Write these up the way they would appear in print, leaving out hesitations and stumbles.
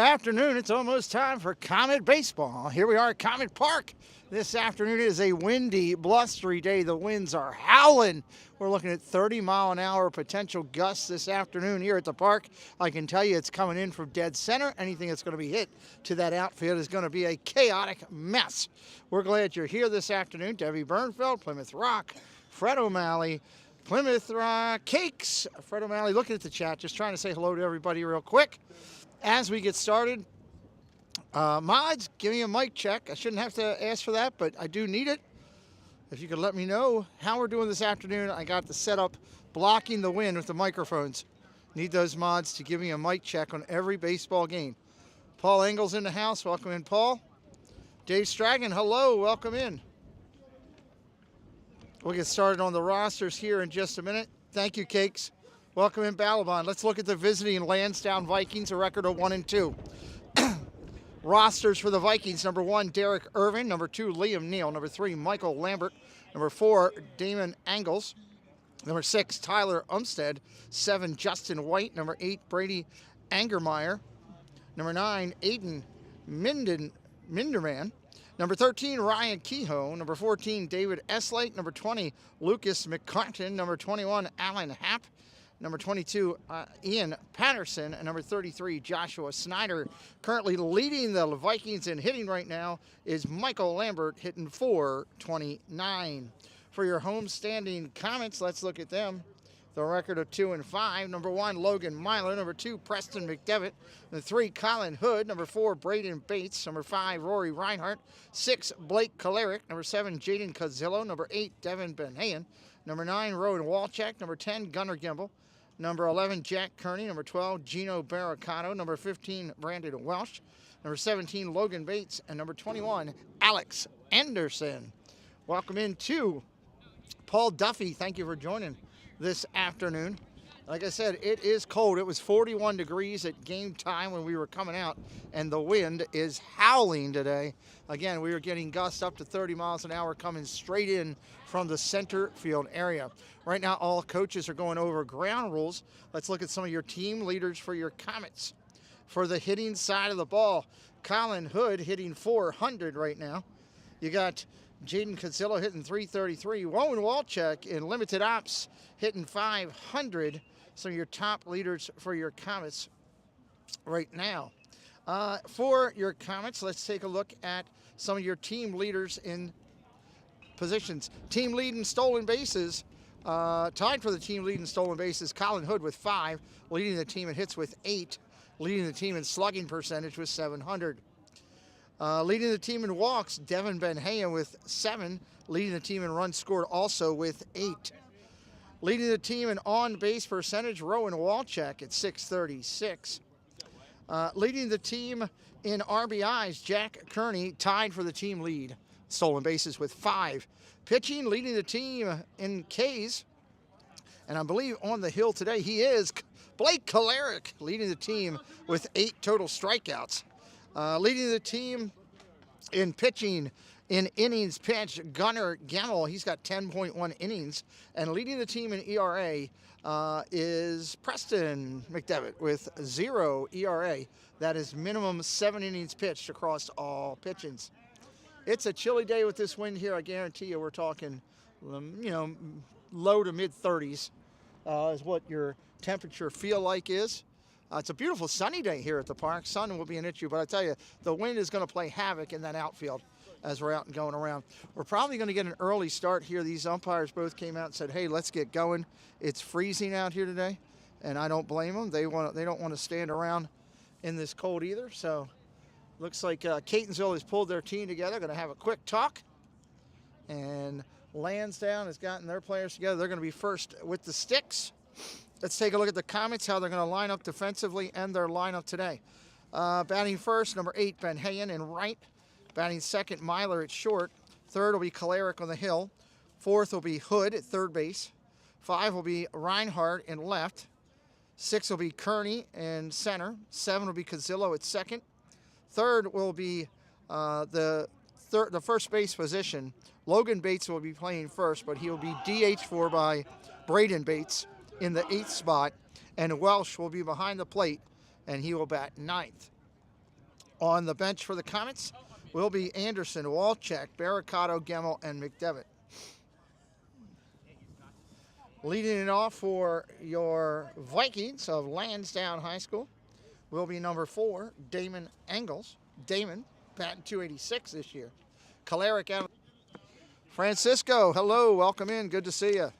afternoon. It's almost time for Comet Baseball. Here we are at Comet Park. This afternoon is a windy, blustery day. The winds are howling. We're looking at 30-mile-an-hour potential gusts this afternoon here at the park. I can tell you it's coming in from dead center. Anything that's going to be hit to that outfield is going to be a chaotic mess. We're glad you're here this afternoon. Debbie Bernfeld, Plymouth Rock, Fred O'Malley, Plymouth Rock Cakes. Fred O'Malley looking at the chat, just trying to say hello to everybody real quick. As we get started, mods, give me a mic check. I shouldn't have to ask for that, but I do need it. If you could let me know how we're doing this afternoon. I got the setup blocking the wind with the microphones. Need those mods to give me a mic check on every baseball game. Paul Engel's in the house. Welcome in, Paul. Dave Stragan, hello. Welcome in. We'll get started on the rosters here in just a minute. Thank you, Cakes. Welcome in, Balaban. Let's look at the visiting Lansdowne Vikings, a record of 1-2. Rosters for the Vikings: number 1, Derek Irvin; number 2, Liam Neal; number 3, Michael Lambert; number 4, Damon Angles; number 6, Tyler Umstead; 7, Justin White; number 8, Brady Angermeyer; number 9, Aiden Minderman; number 13, Ryan Kehoe; number 14, David Eslake; number 20, Lucas McCartan; number 21, Alan Happ; number 22, Ian Patterson; and number 33, Joshua Snyder. Currently leading the Vikings in hitting right now is Michael Lambert, hitting .429. For your home-standing Comets, let's look at them. The record of 2-5. Number 1, Logan Myler. Number 2, Preston McDevitt. Number 3, Colin Hood. Number 4, Braden Bates. Number 5, Rory Reinhardt. 6, Blake Koleric. Number 7, Jaden Cozillo. Number 8, Devin Benhayan. Number 9, Rowan Walchek. Number 10, Gunnar Gimble. Number 11, Jack Kearney. Number 12, Gino Barricato. Number 15, Brandon Welsh. Number 17, Logan Bates. And number 21, Alex Anderson. Welcome in to Paul Duffy. Thank you for joining this afternoon. Like I said, it is cold. It was 41 degrees at game time when we were coming out, and the wind is howling today. Again, we were getting gusts up to 30 miles an hour coming straight in from the center field area. Right now, all coaches are going over ground rules. Let's look at some of your team leaders for your Comets. For the hitting side of the ball, Colin Hood hitting .400 right now. You got Jaden Cozillo hitting .333. Rowan Walchek in limited ops hitting .500. Some of your top leaders for your Comets right now. For your Comets, let's take a look at some of your team leaders in positions. Team lead in stolen bases. Tied for the team lead in stolen bases, Colin Hood with 5. Leading the team in hits with 8. Leading the team in slugging percentage with .700. Leading the team in walks, Devin Benhayan with 7. Leading the team in runs scored also with 8. Leading the team in on-base percentage, Rowan Walchek at .636. Leading the team in RBIs, Jack Kearney tied for the team lead. Stolen bases with 5. Pitching, leading the team in Ks, and I believe on the hill today he is Blake Koleric, leading the team with 8 total strikeouts. Leading the team in pitching in innings pitched, Gunnar Gamble. He's got 10.1 innings. And leading the team in ERA is Preston McDevitt with 0 ERA. That is minimum 7 innings pitched across all pitchings. It's a chilly day with this wind here. I guarantee you we're talking, low to mid-30s is what your temperature feel like is. It's a beautiful sunny day here at the park. Sun will be an issue, but I tell you, the wind is going to play havoc in that outfield as we're out and going around. We're probably going to get an early start here. These umpires both came out and said, hey, let's get going. It's freezing out here today, and I don't blame them. They don't want to stand around in this cold either. So looks like Catonsville has pulled their team together. Going to have a quick talk. And Lansdowne has gotten their players together. They're going to be first with the sticks. Let's take a look at the Comets, how they're going to line up defensively and their lineup today. Batting first, number 8, Benhayan in right. Batting second, Myler at short. Third will be Koleric on the hill. Fourth will be Hood at third base. 5 will be Reinhardt in left. 6 will be Kearney in center. 7 will be Cozillo at second. Third will be the first base position. Logan Bates will be playing first, but he will be DH for by Braden Bates in the 8th spot, and Welsh will be behind the plate, and he will bat 9th. On the bench for the Comets will be Anderson, Walchek, Barricado, Gemmel, and McDevitt. Leading it off for your Vikings of Lansdowne High School will be number 4, Damon Engels. Damon, batting .286 this year. Caleric out. Francisco, hello, welcome in, good to see you.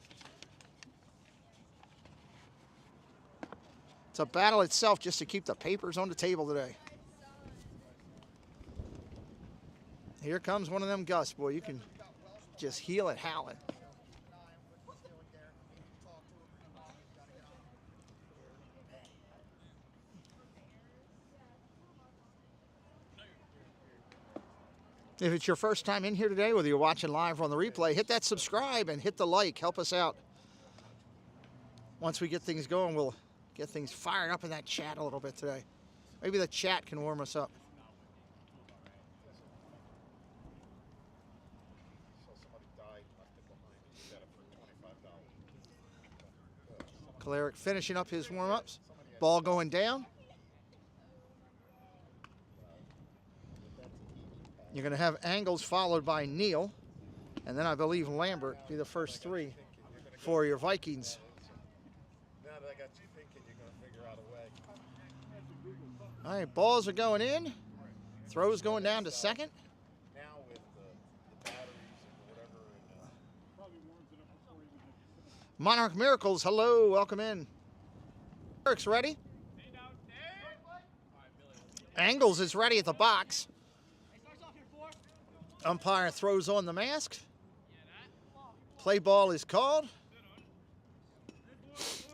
It's a battle itself just to keep the papers on the table today. Here comes one of them gusts, boy. You can just heal it howling. If it's your first time in here today, whether you're watching live or on the replay, hit that subscribe and hit the like. Help us out. Once we get things going, we'll get things fired up in that chat a little bit today. Maybe the chat can warm us up. Caleric finishing up his warm-ups. Ball going down. You're going to have Angles followed by Neal. And then I believe Lambert be the first 3 for your Vikings. Now that I got you thinking, you're going to figure out a way. All right, balls are going in. Throws going down to second. Now with the batteries and whatever. Monarch Miracles, hello, welcome in. Eric's ready. Angles is ready at the box. Umpire throws on the mask. Play ball is called.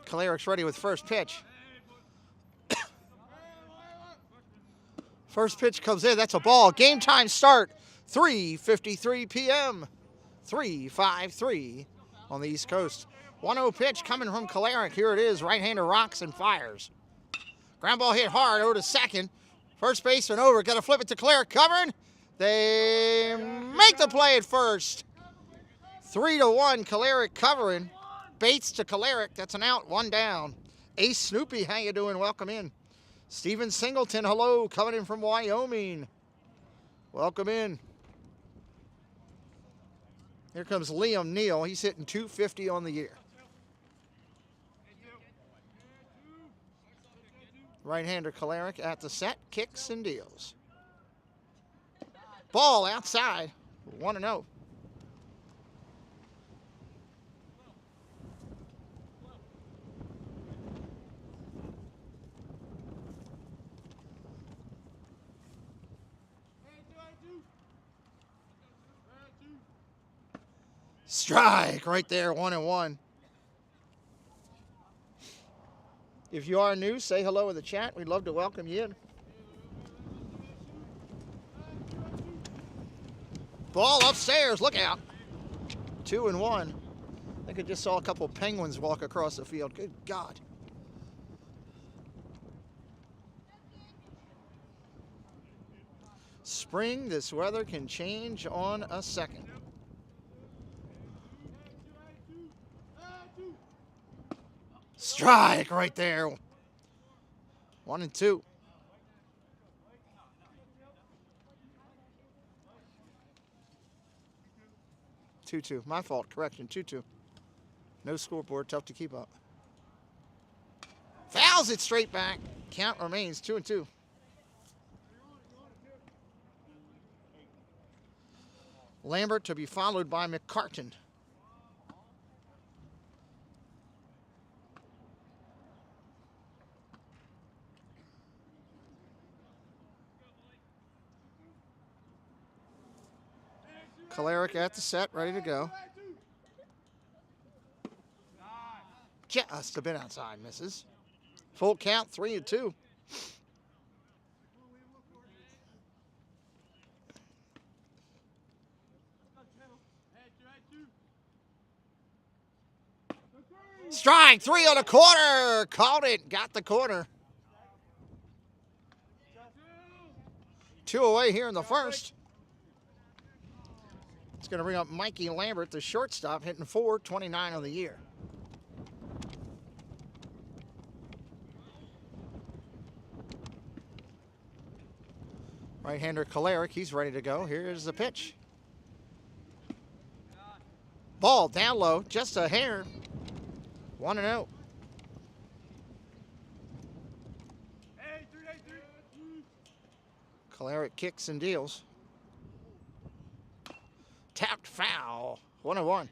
Caleric's ready with first pitch. First pitch comes in. That's a ball. Game time start. 3:53 p.m. 3:53 on the East Coast. 1-0 pitch coming from Caleric. Here it is. Right-hander rocks and fires. Ground ball hit hard over to second. First baseman over. Got to flip it to Caleric. Covering. They make the play at first. 3-1, Caleric covering. Bates to Caleric. That's an out, 1 down. Ace Snoopy, how you doing? Welcome in. Steven Singleton, hello, coming in from Wyoming. Welcome in. Here comes Liam Neal. He's hitting .250 on the year. Right-hander Caleric at the set, kicks and deals. Ball outside, 1-0. Strike right there, 1-1. If you are new, say hello in the chat. We'd love to welcome you in. Ball upstairs, look out. 2-1. I think I just saw a couple penguins walk across the field. Good God. Spring, this weather can change on a second. Strike right there. 1-2. 2-2. My fault. Correction. 2-2. No scoreboard. Tough to keep up. Fouls it straight back. Count remains 2-2. Lambert to be followed by McCartan. Caleric at the set, ready to go. Just a bit outside, misses. Full count, 3-2. Strike, 3 1/4. Called it, got the corner. 2 away here in the first. It's going to bring up Mikey Lambert, the shortstop, hitting .429 on the year. Right-hander Kalarick, he's ready to go. Here's the pitch. Ball down low, just a hair. 1-0. Kalarick kicks and deals. Tapped foul. 1-1.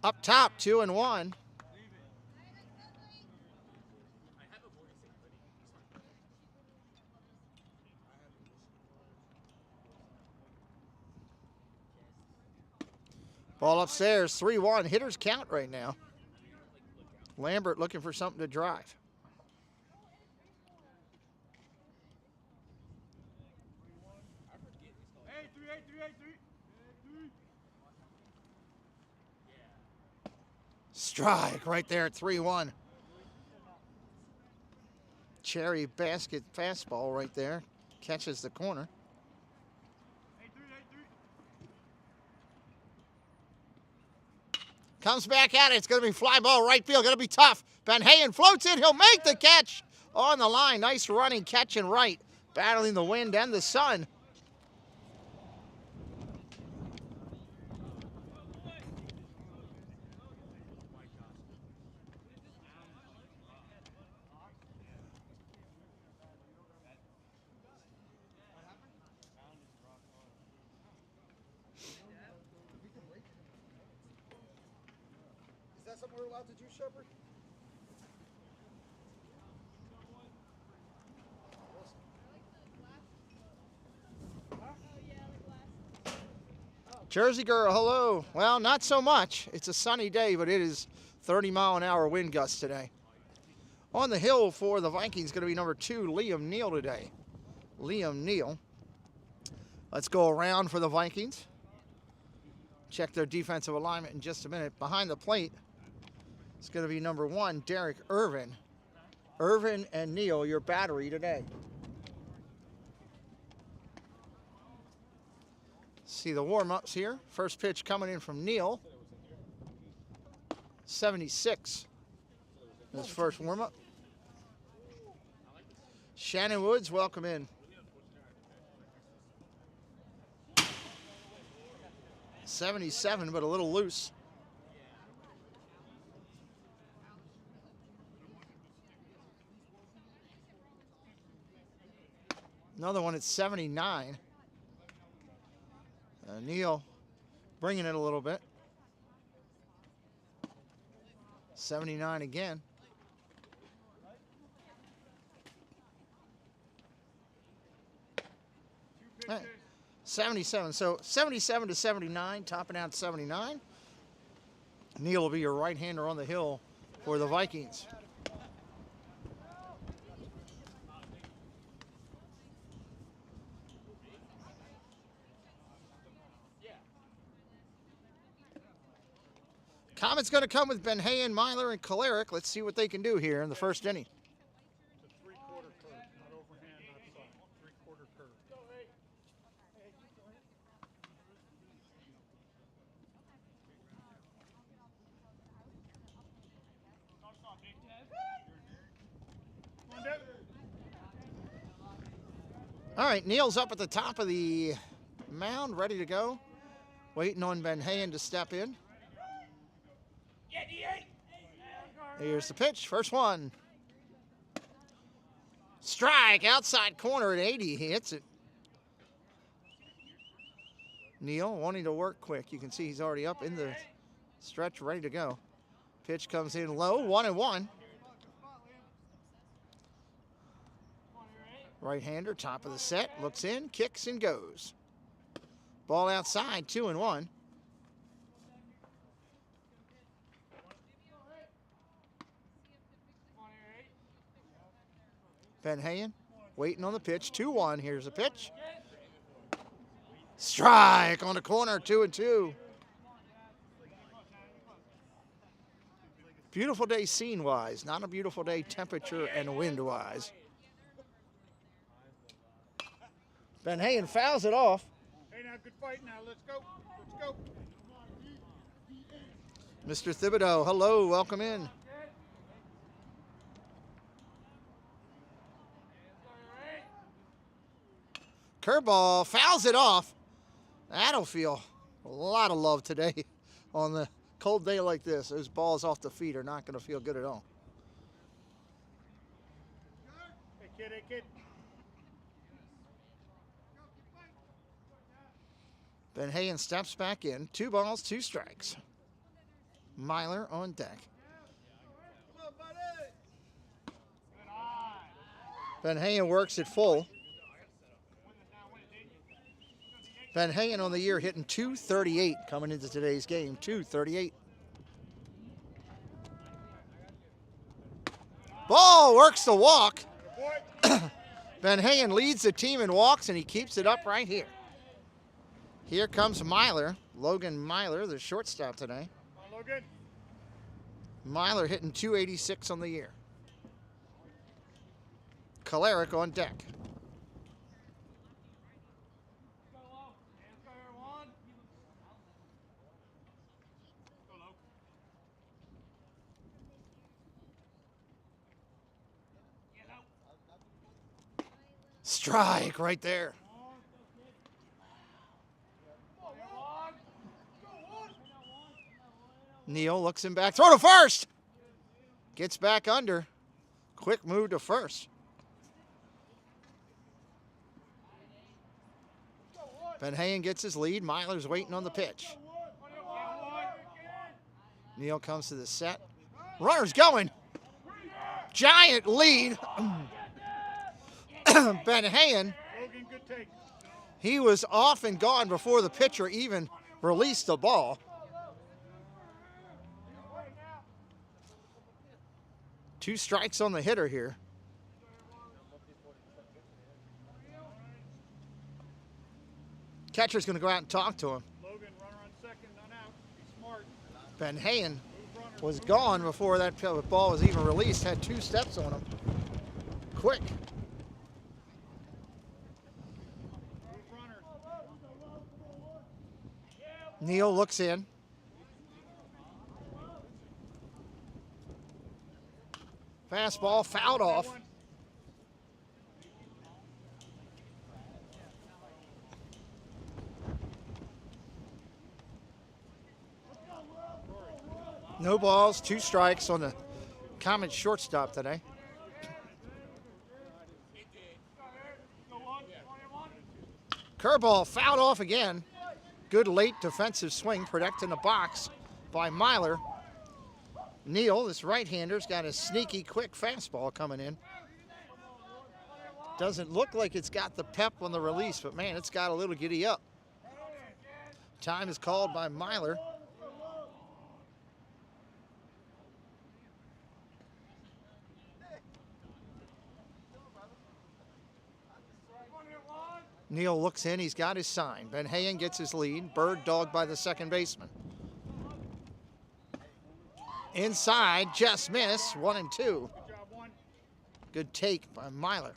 Up top, 2-1. Ball upstairs, 3-1. Hitters count right now. Lambert looking for something to drive. Strike right there at 3-1. Cherry basket fastball right there. Catches the corner. Comes back at it. It's going to be fly ball right field. Going to be tough. Van Hayen floats in. He'll make the catch on the line. Nice running catch and right. Battling the wind and the sun. Is that something we're allowed to do, Shepard? Jersey girl, hello. Well, not so much. It's a sunny day, but it is 30-mile-an-hour wind gusts today. On the hill for the Vikings, going to be number 2, Liam Neal today. Liam Neal. Let's go around for the Vikings. Check their defensive alignment in just a minute. Behind the plate, it's going to be number 1, Derek Irvin. Irvin and Neal, your battery today. See the warm-ups here. First pitch coming in from Neal. 76. His first warm-up. Shannon Woods, welcome in. 77, but a little loose. Another one at 79. Neal bringing it a little bit. 79 again. Hey, 77. So 77 to 79, topping out 79. Neal will be your right-hander on the hill for the Vikings. Comets going to come with Ben Hayen, Myler, and Kalarick. Let's see what they can do here in the first inning. It's a three-quarter curve, not overhand, not side. Three-quarter curve. All right, Neal's up at the top of the mound, ready to go. Waiting on Ben Hayen to step in. Here's the pitch, first one. Strike, outside corner at 80, he hits it. Neal wanting to work quick. You can see he's already up in the stretch, ready to go. Pitch comes in low, 1-1. Right-hander, top of the set, looks in, kicks and goes. Ball outside, 2-1. Ben Hayen waiting on the pitch, 2-1. Here's the pitch. Strike on the corner, 2-2. Beautiful day scene-wise, not a beautiful day temperature and wind-wise. Van Hayen fouls it off. Hey, now, good fight now. Let's go. Let's go. Mr. Thibodeau, hello, welcome in. Curveball fouls it off. That'll feel a lot of love today on the cold day like this. Those balls off the feet are not going to feel good at all. Hey, kid, hey, kid. Van Hayen steps back in. 2 balls, 2 strikes. Myler on deck. Come on, buddy. Van Hayen works it full. Van Hayen on the year hitting .238 coming into today's game. .238. Ball works the walk. Van Hayen leads the team in walks, and he keeps it up right here. Here comes Myler. Logan Myler, the shortstop today. Come on, Logan. Myler hitting .286 on the year. Kolaric on deck. Strike right there. Neal looks him back. Throw to first. Gets back under. Quick move to first. Van Hayen gets his lead. Myler's waiting on the pitch. Neal comes to the set. Runner's going. Giant lead. Van Hayen, Logan, good take. he was off and gone before the pitcher even released the ball. Two strikes on the hitter here. Catcher's going to go out and talk to him. Logan, runner on second, none out. Be smart. Van Hayen Move runner. was gone before that ball was even released. Had 2 steps on him. Quick. Move runner. Neal looks in. Fastball fouled off. No balls, 2 strikes on the Comets shortstop today. Curveball fouled off again. Good late defensive swing, protecting the box by Myler. Neal, this right-hander's got a sneaky, quick fastball coming in. Doesn't look like it's got the pep on the release, but man, it's got a little giddy up. Time is called by Myler. Neal looks in, he's got his sign. Van Hayen gets his lead, bird dogged by the second baseman. Inside, just miss, 1 and 2. Good job, one. Good take by Myler.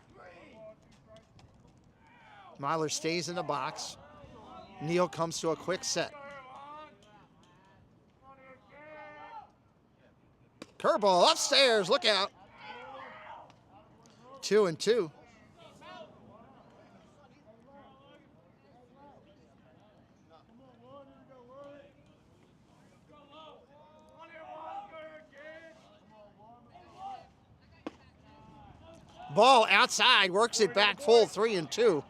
Myler stays in the box. Neal comes to a quick set. Curveball upstairs, look out. 2 and 2. Ball outside, works it back full, 3 and 2.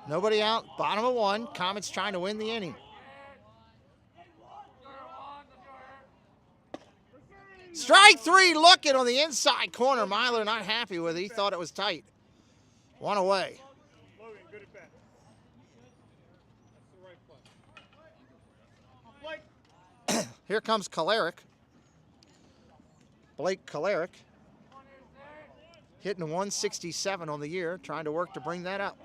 Nobody out, bottom of 1. Comets trying to win the inning. Strike 3, looking on the inside corner. Myler not happy with it. He thought it was tight. 1 away. Logan, good at bat. That's the right play. Blake. Here comes Kolaric. Blake Kolaric hitting 167 on the year, trying to work to bring that up.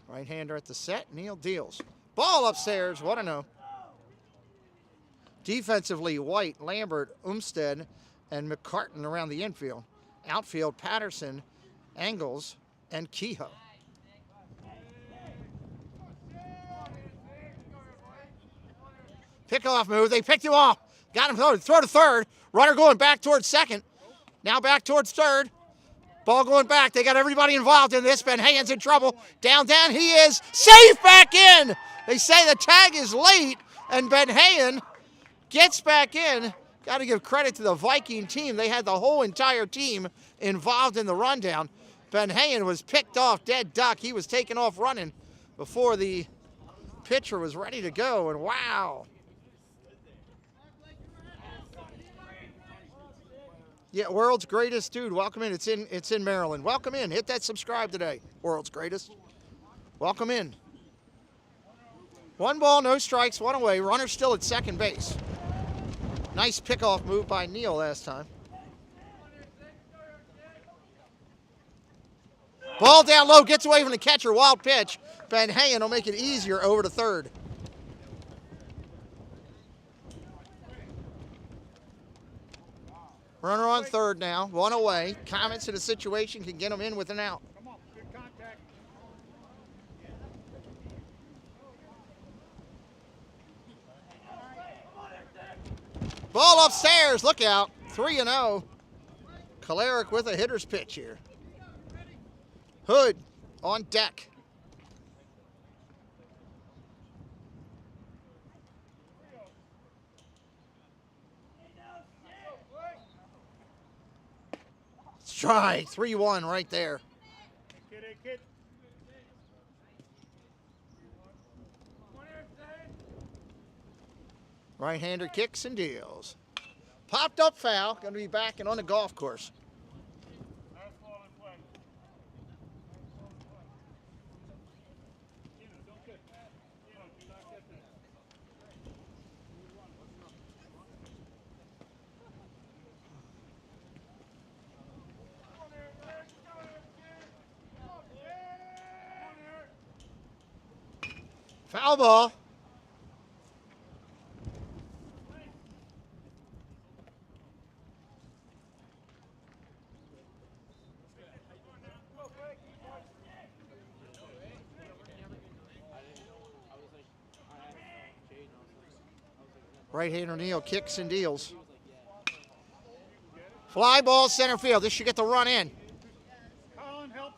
Right-hander at the set, Neal deals. Ball upstairs, 1-0. Defensively, White, Lambert, Umstead, and McCartan around the infield. Outfield, Patterson, Engels, and Kehoe. Pickoff move. They picked him off. Got him throw to third. Runner going back towards second. Now back towards third. Ball going back. They got everybody involved in this. Ben Hayden's in trouble. Down. He is safe back in. They say the tag is late, and Ben Hayden gets back in. Got to give credit to the Viking team. They had the whole entire team involved in the rundown. Ben Hayden was picked off dead duck. He was taken off running before the pitcher was ready to go, and wow. Yeah, world's greatest dude. Welcome in. It's in Maryland. Welcome in. Hit that subscribe today. World's greatest. Welcome in. 1 ball, no strikes, 1 away. Runner still at second base. Nice pickoff move by Neal last time. Ball down low, gets away from the catcher. Wild pitch. Ben Hayden will make it easier over to third. Runner on third now, 1 away. Comets in a situation can get them in with an out. Come on, good contact. Ball upstairs, look out. 3-0. Kalarick with a hitter's pitch here. Hood on deck. Strike, 3-1 right there. Kid. Right-hander kicks and deals. Popped up foul, going to be back and on the golf course. Foul ball. Right-hander Neal kicks and deals. Fly ball center field. This should get the run in.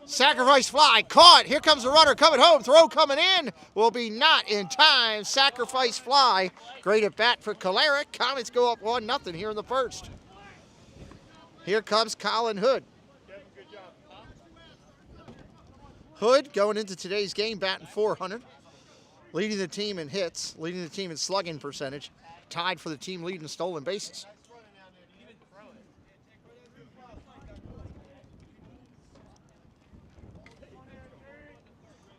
Sacrifice fly, caught. Here comes the runner coming home. Throw coming in. Will be not in time. Sacrifice fly. Great at bat for Kalarick. Comets go up 1-0 here in the first. Here comes Colin Hood. Hood going into today's game batting .400. Leading the team in hits. Leading the team in slugging percentage. Tied for the team lead in stolen bases.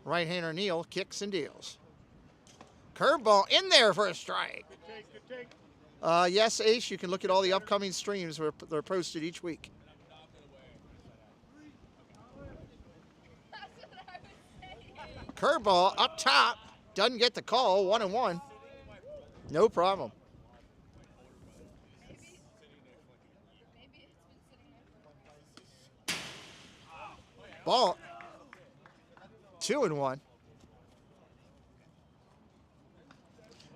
Right-hander Neal kicks and deals. Curveball in there for a strike. Yes, Ace, you can look at all the upcoming streams where they're posted each week. Curveball up top. Doesn't get the call. 1-1. No problem. Ball. 2-1.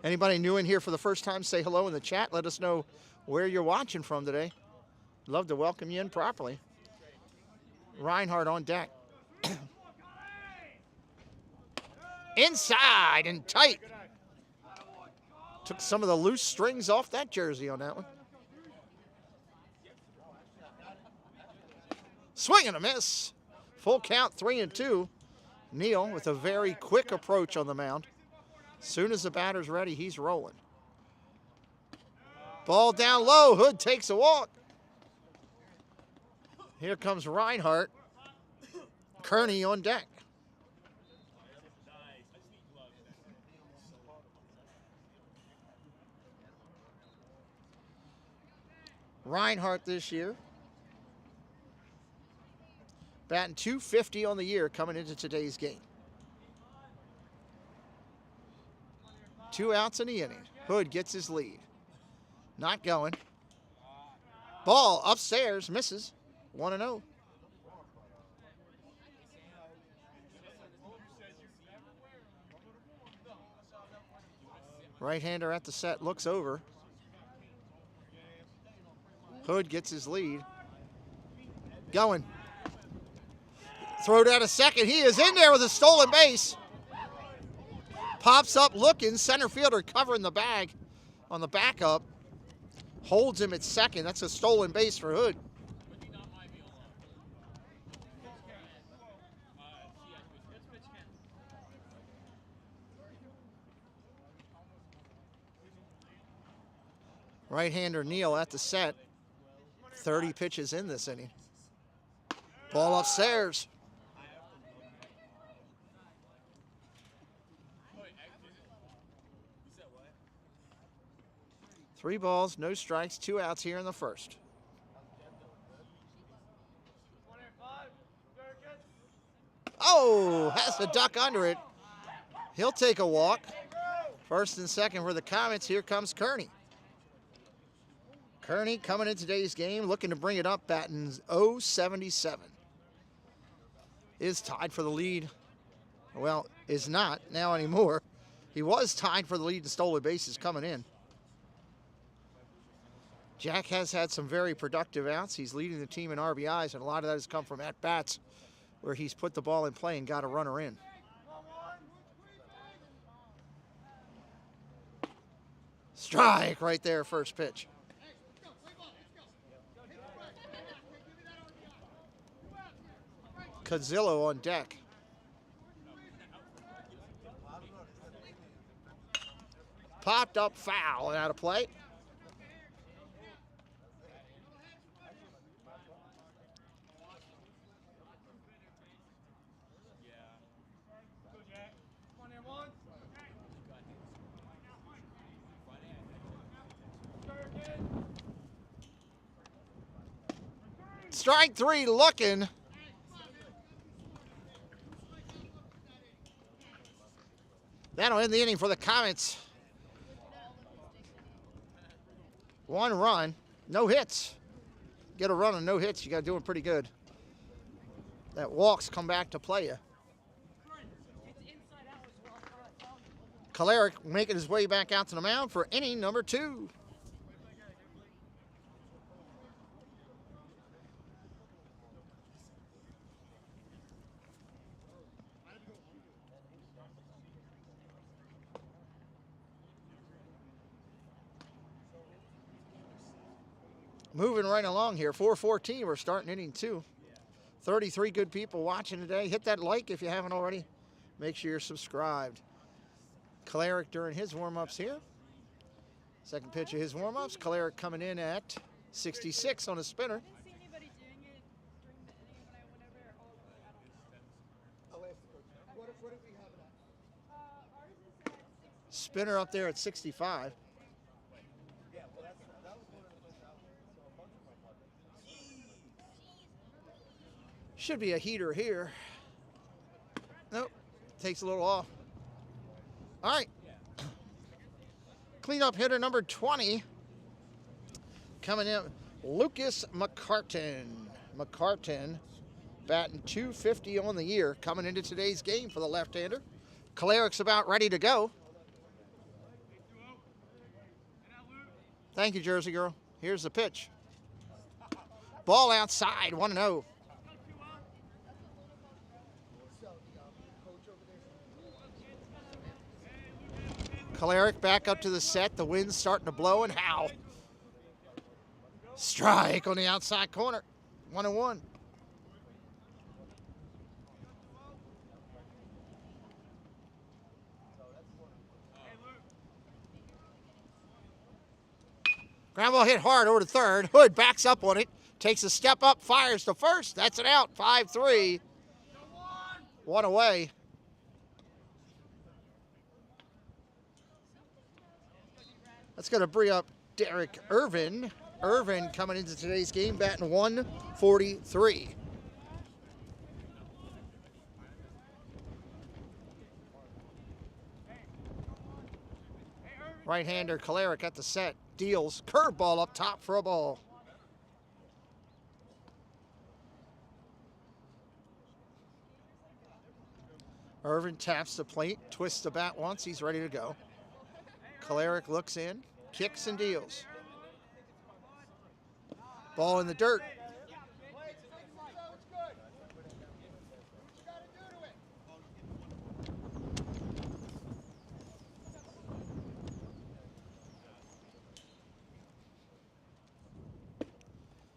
Anybody new in here for the first time, say hello in the chat. Let us know where you're watching from today. Love to welcome you in properly. Reinhardt on deck. Inside and tight. Took some of the loose strings off that jersey on that one. Swing and a miss. Full count, 3-2. Neal with a very quick approach on the mound. Soon as the batter's ready, he's rolling. Ball down low. Hood takes a walk. Here comes Reinhardt. Kearney on deck. Reinhardt this year batting .250 on the year coming into today's game. 2 outs in the inning. Hood gets his lead. Not going. Ball upstairs, misses. 1-0. Right-hander at the set, looks over. Hood gets his lead. Going. Throw down a second. He is in there with a stolen base. Pops up looking. Center fielder covering the bag on the backup. Holds him at second. That's a stolen base for Hood. Right-hander Neal at the set. 30 pitches in this inning. Ball upstairs. Three balls, no strikes, 2 outs here in the first. Oh, has to duck under it. He'll take a walk. First and second for the Comets. Here comes Kearney. Kearney coming in today's game, looking to bring it up, batting .077. Is tied for the lead. Well, is not now anymore. He was tied for the lead in stolen bases coming in. Jack has had some very productive outs. He's leading the team in RBIs, and a lot of that has come from at-bats where he's put the ball in play and got a runner in. Strike right there, first pitch. Cadzillo on deck. Popped up foul and out of play. Strike 3 looking. That'll end the inning for the Comets. 1 run, no hits. Get a run and no hits, you got doing pretty good. That walks come back to play you. Kalarick making his way back out to the mound for inning number 2. Moving right along here, 4:14, we're starting inning 2. 33 good people watching today. Hit that like if you haven't already. Make sure you're subscribed. Kalarick during his warm-ups here. Second pitch of his warm-ups. Kalarick coming in at 66 on a spinner. Spinner up there at 65. Should be a heater here. Nope, takes a little off. All right. Cleanup hitter number 20. Coming in, Lucas McCartan. McCartan batting .250 on the year. Coming into today's game for the left-hander. Kalarick's about ready to go. Thank you, Jersey girl. Here's the pitch. Ball outside, 1-0. Kalarick back up to the set. The wind's starting to blow, and how? Strike on the outside corner. 1-1. Ground ball hit hard over to third. Hood backs up on it. Takes a step up, fires to first. That's an out. 5-3. 1 away. That's going to bring up Derek Irvin. Irvin coming into today's game, batting .143. Right-hander Kalarick at the set. Deals curveball up top for a ball. Irvin taps the plate, twists the bat once, he's ready to go. Kalarick looks in, kicks and deals. Ball in the dirt.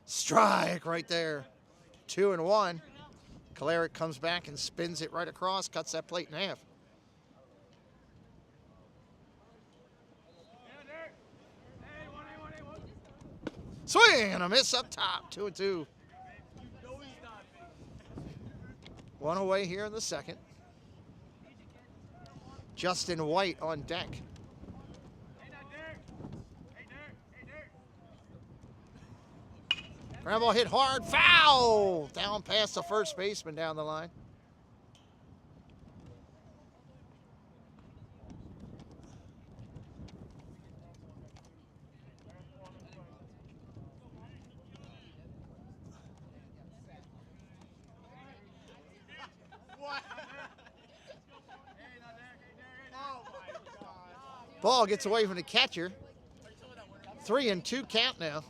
Strike right there. 2-1. Kalarick comes back and spins it right across, cuts that plate in half. Swing and a miss up top, 2-2. One away here in the second. Justin White on deck. Ground ball hit hard, foul! Down past the first baseman down the line. Ball gets away from the catcher. 3-2 count now.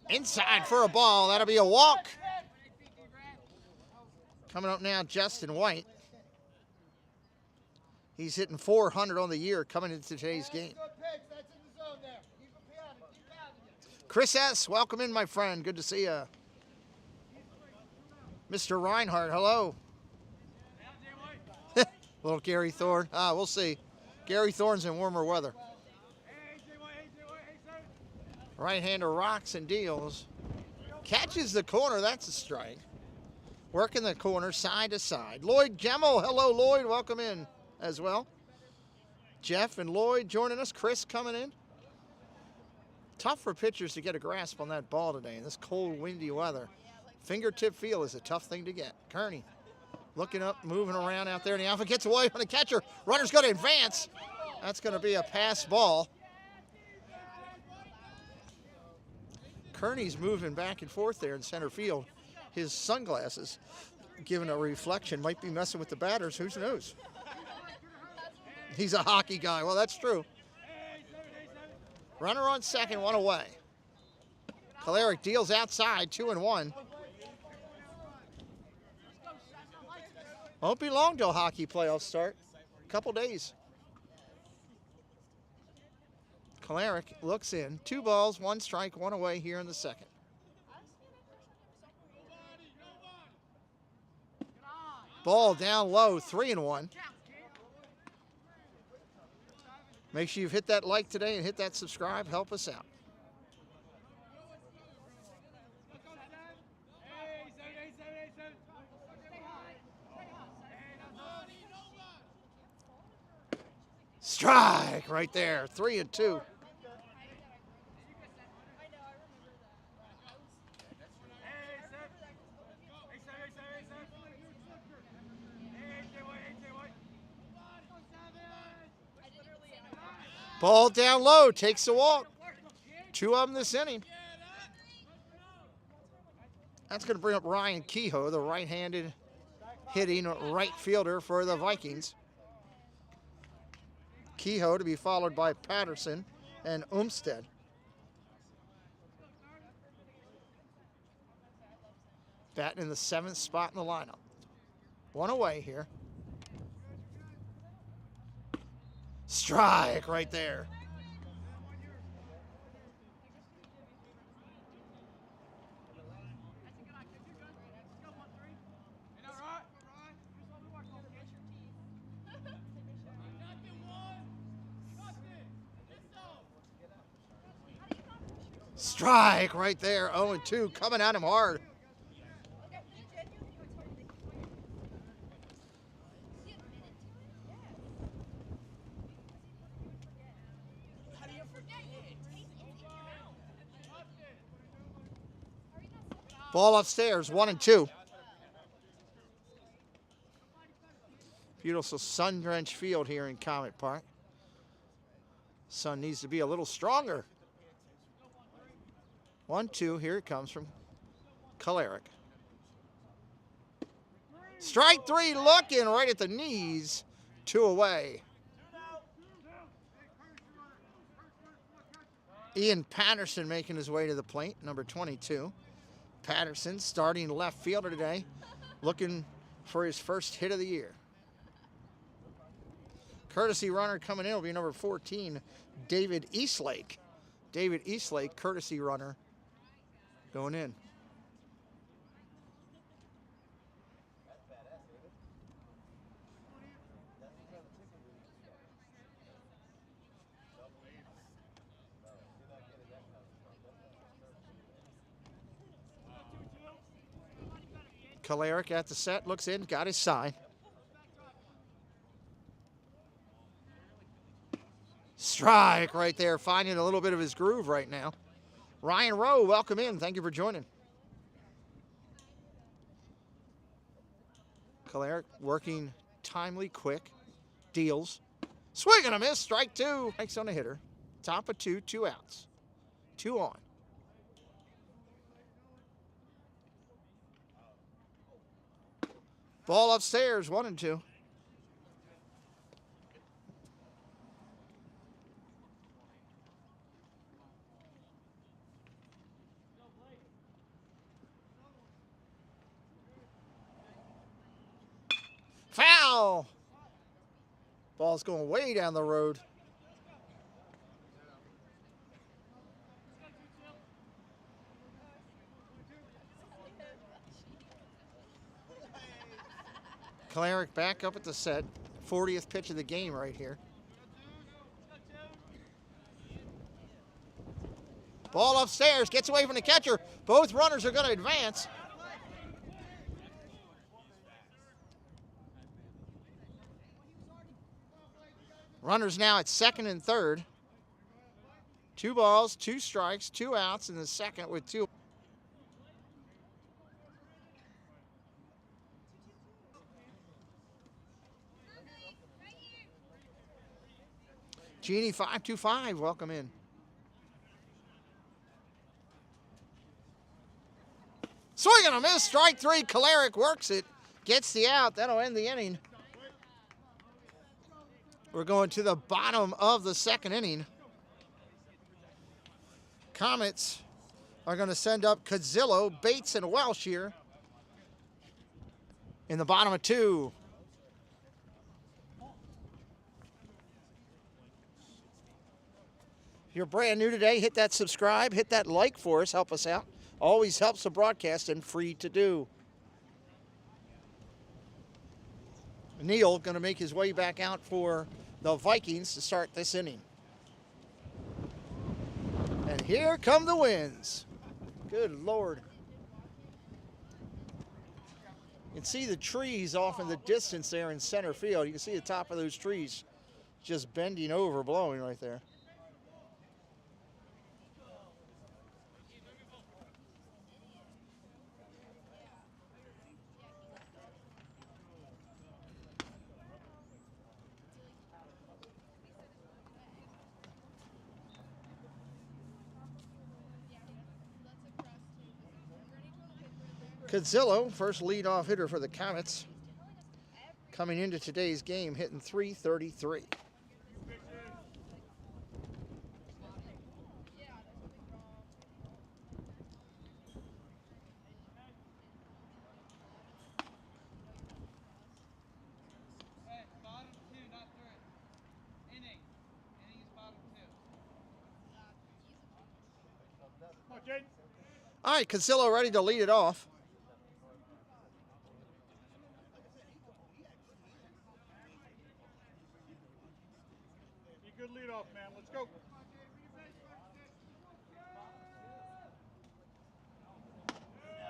Inside for a ball. That'll be a walk. Coming up now, Justin White. He's hitting 400 on the year coming into today's game. Chris S., welcome in, my friend. Good to see you. Mr. Reinhardt, hello. Little Gary Thorne. We'll see. Gary Thorne's in warmer weather. Right-hander rocks and deals. Catches the corner. That's a strike. Working the corner side to side. Lloyd Gemmel. Hello, Lloyd. Welcome in as well. Jeff and Lloyd joining us. Chris coming in. Tough for pitchers to get a grasp on that ball today in this cold, windy weather. Fingertip feel is a tough thing to get. Kearney looking up, moving around out there in the outfield. Gets away from the catcher. Runner's going to advance. That's going to be a pass ball. Kearney's moving back and forth there in center field. His sunglasses, given a reflection, might be messing with the batters. Who knows? He's a hockey guy. Well, that's true. Runner on second, one away. Kalarick deals outside, 2-1. Won't be long till hockey playoffs start. A couple days. Kalarick looks in. 2 balls, 1 strike, 1 away here in the second. Ball down low, 3-1. Make sure you've hit that like today and hit that subscribe. Help us out. Strike right there, 3-2. Ball down low, takes a walk. 2 of them this inning. That's going to bring up Ryan Kehoe, the right-handed hitting right fielder for the Vikings. Kehoe to be followed by Patterson and Umstead. Batting in the 7th spot in the lineup. 1 away here. Strike right there. Strike right there, 0-2, coming at him hard. Ball upstairs, 1-2. Beautiful sun-drenched field here in Comet Park. Sun needs to be a little stronger. 1-2, here it comes from Kalarick. Strike three, looking right at the knees. 2 away. Ian Patterson making his way to the plate, number 22. Patterson starting left fielder today, looking for his first hit of the year. Courtesy runner coming in will be number 14, David Eastlake. David Eastlake, courtesy runner, going in. Kalarick at the set, looks in, got his sign. Strike right there, finding a little bit of his groove right now. Ryan Rowe, welcome in. Thank you for joining. Kalarick working timely, quick, deals. Swing and a miss, strike 2. Strikes on a hitter. Top of 2, 2 outs. 2 on. Ball upstairs, 1-2. Foul! Ball's going way down the road. Kalarick back up at the set. 40th pitch of the game right here. Ball upstairs, gets away from the catcher. Both runners are going to advance. Runners now at second and third. 2 balls, 2 strikes, 2 outs in the second with 2. Genie 525, welcome in. Swing and a miss, strike 3. Kalarick works it, gets the out. That'll end the inning. We're going to the bottom of the second inning. Comets are going to send up Cadzillo, Bates, and Welsh here in the bottom of 2. If you're brand new today, hit that subscribe, hit that like for us, help us out. Always helps the broadcast and free to do. Neal going to make his way back out for the Vikings to start this inning. And here come the winds. Good Lord. You can see the trees off in the distance there in center field. You can see the top of those trees just bending over, blowing right there. Cadzillo, first leadoff hitter for the Comets, coming into today's game, hitting .333. All right, Cadzillo ready to lead it off. Good lead off, man. Let's go.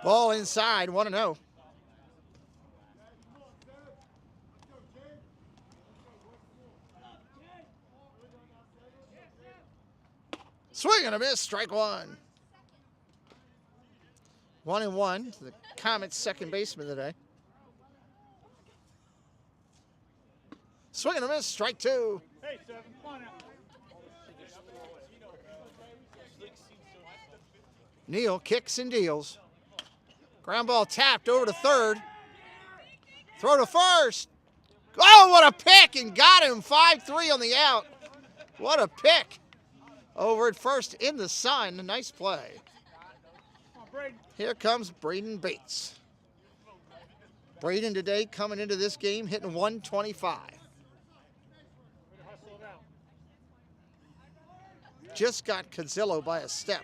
Ball inside, 1-0. Swing and a miss, strike 1. 1-1 to the Comets' second baseman today. Swing and a miss, strike two. Hey, 7, come on now. Neal kicks and deals. Ground ball tapped over to third. Throw to first. Oh, what a pick, and got him 5-3 on the out. What a pick. Over at first in the sun. Nice play. Here comes Braden Bates. Braden today coming into this game hitting 125. Just got Cazillo by a step.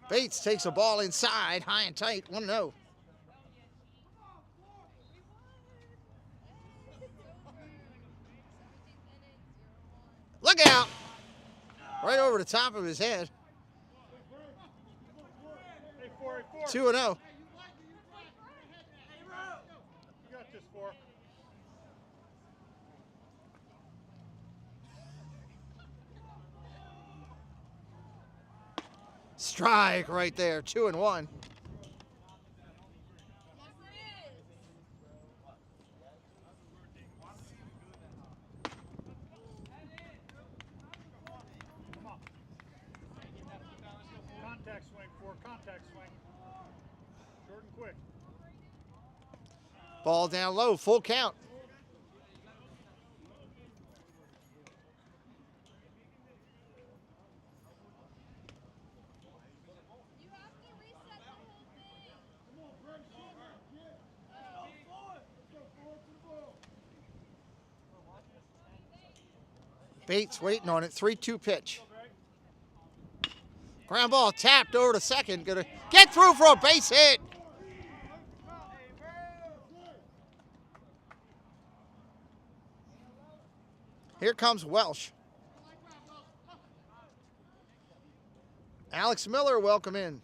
Bates takes a ball inside, high and tight, 1-0. Look out! Right over the top of his head. 2-0. You got this, 4. Strike right there, 2-1. Contact swing, 4, contact swing. Short and quick. Ball down low, full count. Bates waiting on it, 3-2 pitch. Ground ball tapped over to second. Gonna get through for a base hit. Here comes Welsh. Alex Miller, welcome in.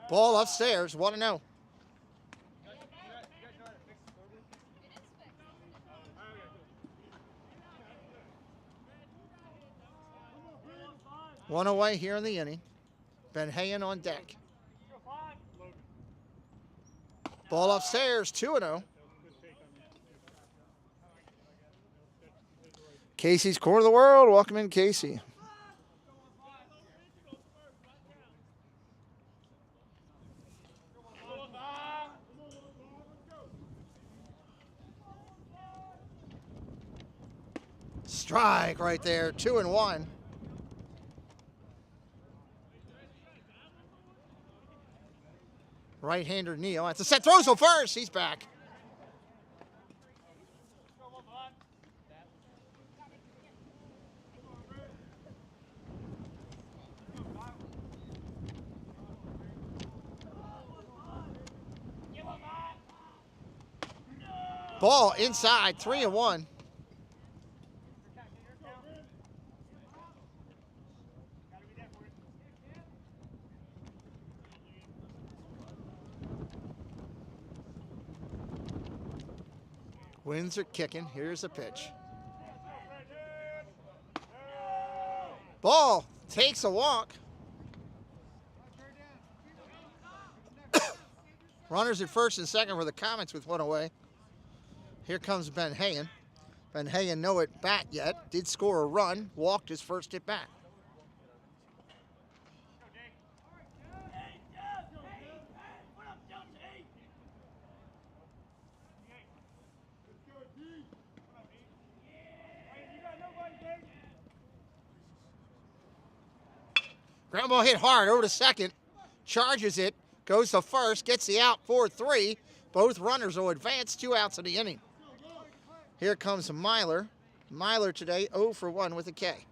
Ball upstairs, 1-0. One away here in the inning. Ben Hayen on deck. Ball upstairs, 2-0. Casey's Corner of the World. Welcome in, Casey. Strike right there, 2-1. Right-hander Neal. That's a set. Throws to first. He's back. Ball inside, 3-1. Winds are kicking. Here's a pitch. Ball takes a walk. Runners at first and second for the Comets with one away. Here comes Ben Hayen. Ben Hayen no at bat yet. Did score a run. Walked his first at bat. Ground ball hit hard over to second. Charges it. Goes to first. Gets the out, 4-3. Both runners will advance. 2 outs in the inning. Here comes Myler. Myler today 0 for 1 with a K.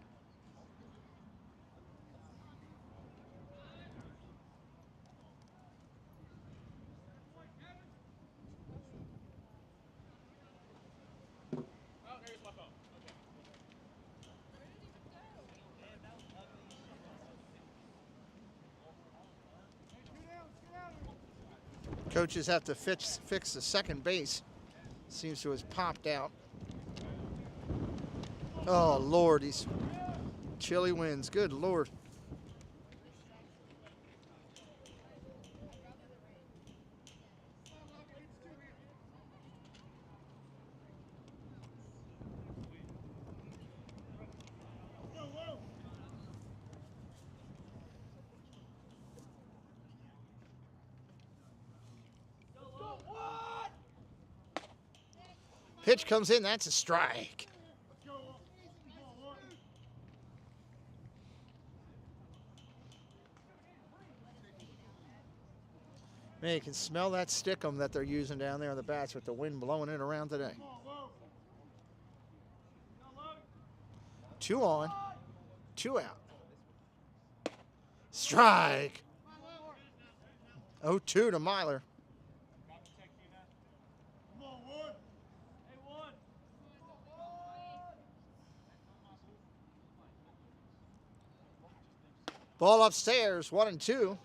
Coaches have to fix the second base. Seems to have popped out. Oh, Lord, these chilly winds. Good Lord. Pitch comes in, that's a strike. Man, you can smell that stickum that they're using down there on the bats with the wind blowing it around today. 2 on, 2 out. Strike. 0-2 to Myler. Ball upstairs, 1-2.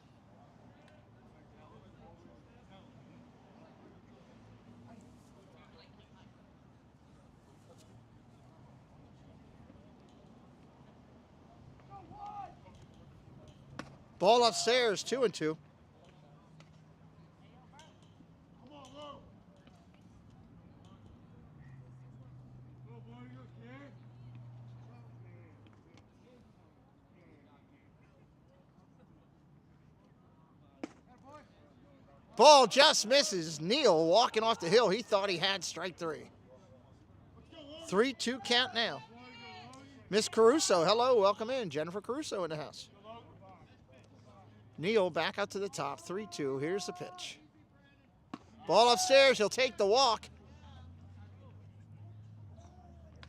Ball upstairs, 2-2. Ball just misses. Neal walking off the hill. He thought he had strike 3. 3-2 count now. Miss Caruso, hello, welcome in. Jennifer Caruso in the house. Neal back out to the top, 3-2. Here's the pitch. Ball upstairs, he'll take the walk.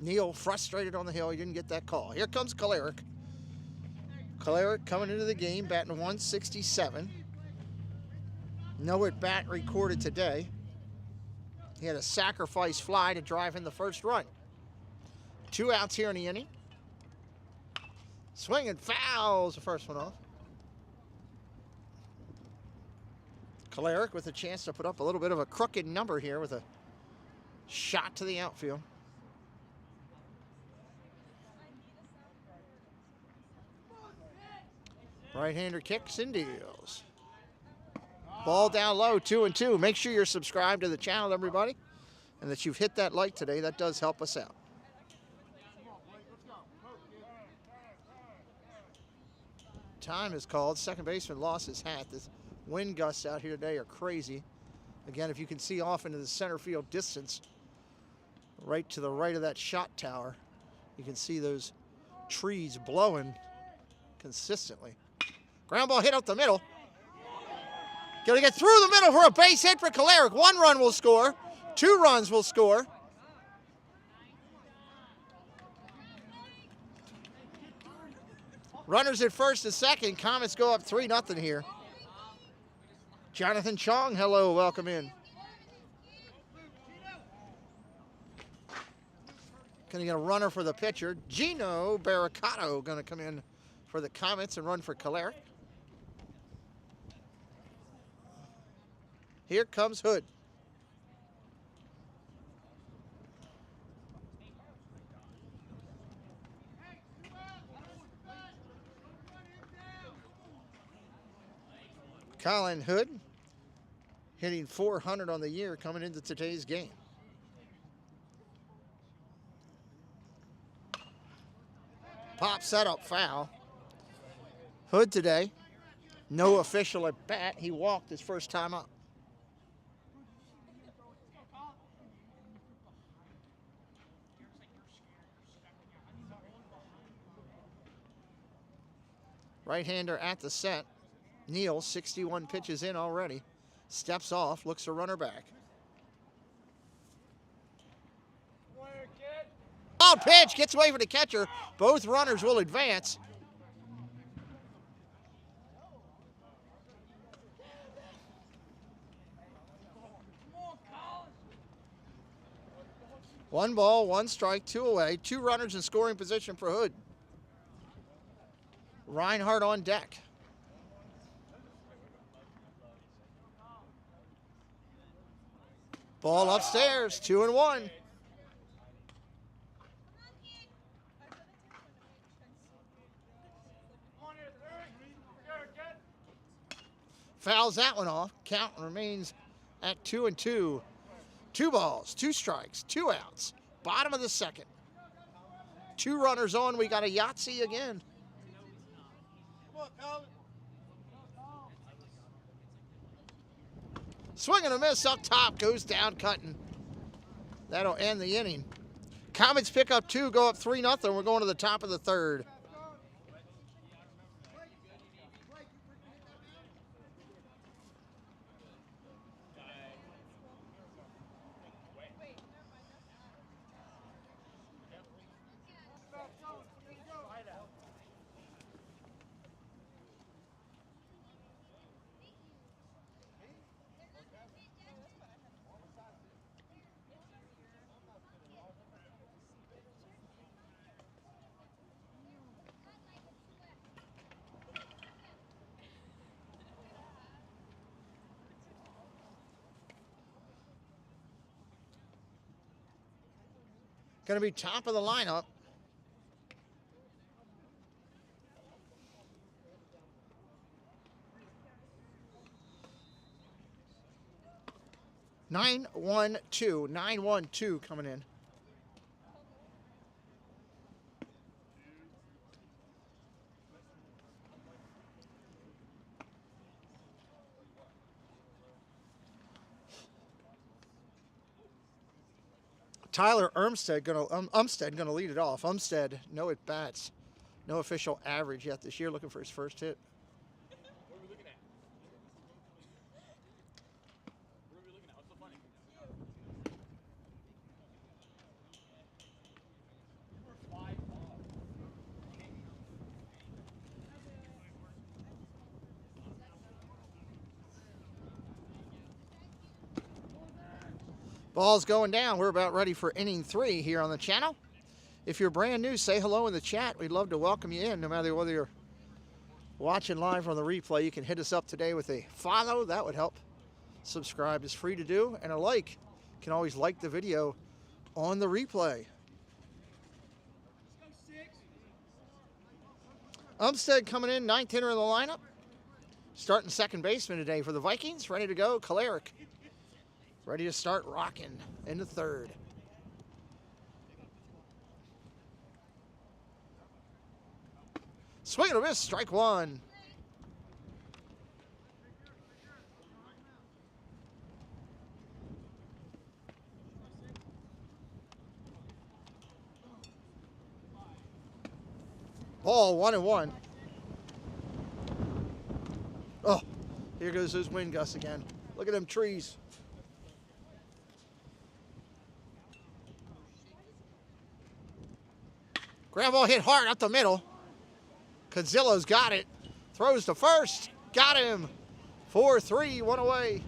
Neal frustrated on the hill, he didn't get that call. Here comes Kalarick. Kalarick coming into the game, batting 167. No at bat recorded today. He had a sacrifice fly to drive in the first run. 2 outs here in the inning. Swing and fouls the first one off. Kalarick with a chance to put up a little bit of a crooked number here with a shot to the outfield. Right-hander kicks and deals. Ball down low, 2-2. Make sure you're subscribed to the channel, everybody, and that you've hit that like today. That does help us out. Time is called. Second baseman lost his hat. The wind gusts out here today are crazy. Again, if you can see off into the center field distance, right to the right of that shot tower, you can see those trees blowing consistently. Ground ball hit up the middle. Going to get through the middle for a base hit for Kalarick. 1 run will score. 2 runs will score. Runners at first and second. Comets go up 3-0 here. Jonathan Chong, hello, welcome in. Going to get a runner for the pitcher. Gino Barricato going to come in for the Comets and run for Kalarick. Here comes Hood. Colin Hood hitting 400 on the year coming into today's game. Pop setup foul. Hood today, no official at bat. He walked his first time up. Right-hander at the set. Neal, 61 pitches in already. Steps off, looks a runner back. Foul pitch, gets away from the catcher. Both runners will advance. One ball, 1 strike, 2 away. 2 runners in scoring position for Hood. Reinhardt on deck. Ball upstairs, 2-1. Fouls that one off. Count remains at 2-2. 2 balls, 2 strikes, 2 outs. Bottom of the second. 2 runners on. We got a Yahtzee again. Swing and a miss up top. Goes down cutting. That'll end the inning. Comets pick up 2, go up 3-0. We're going to the top of the third. Going to be top of the lineup. Nine, 1-2. 9-1-2 coming in. Tyler Umstead gonna lead it off. Umstead, no at bats, no official average yet this year. Looking for his first hit. What are we looking at? What are we looking at? What's so funny? You were 5 off. Ball's going down. We're about ready for inning 3 here on the channel. If you're brand new, say hello in the chat. We'd love to welcome you in, no matter whether you're watching live or on the replay. You can hit us up today with a follow. That would help. Subscribe is free to do, and a like. You can always like the video on the replay. Umstead coming in, 9th hitter in the lineup. Starting second baseman today for the Vikings. Ready to go, Kalarick. Ready to start rocking in the third. Swing and a miss, strike 1. Ball 1-1. Oh, here goes those wind gusts again. Look at them trees. Ground ball hit hard up the middle. Conzillo's got it. Throws to first. Got him. 4-3, 1 away.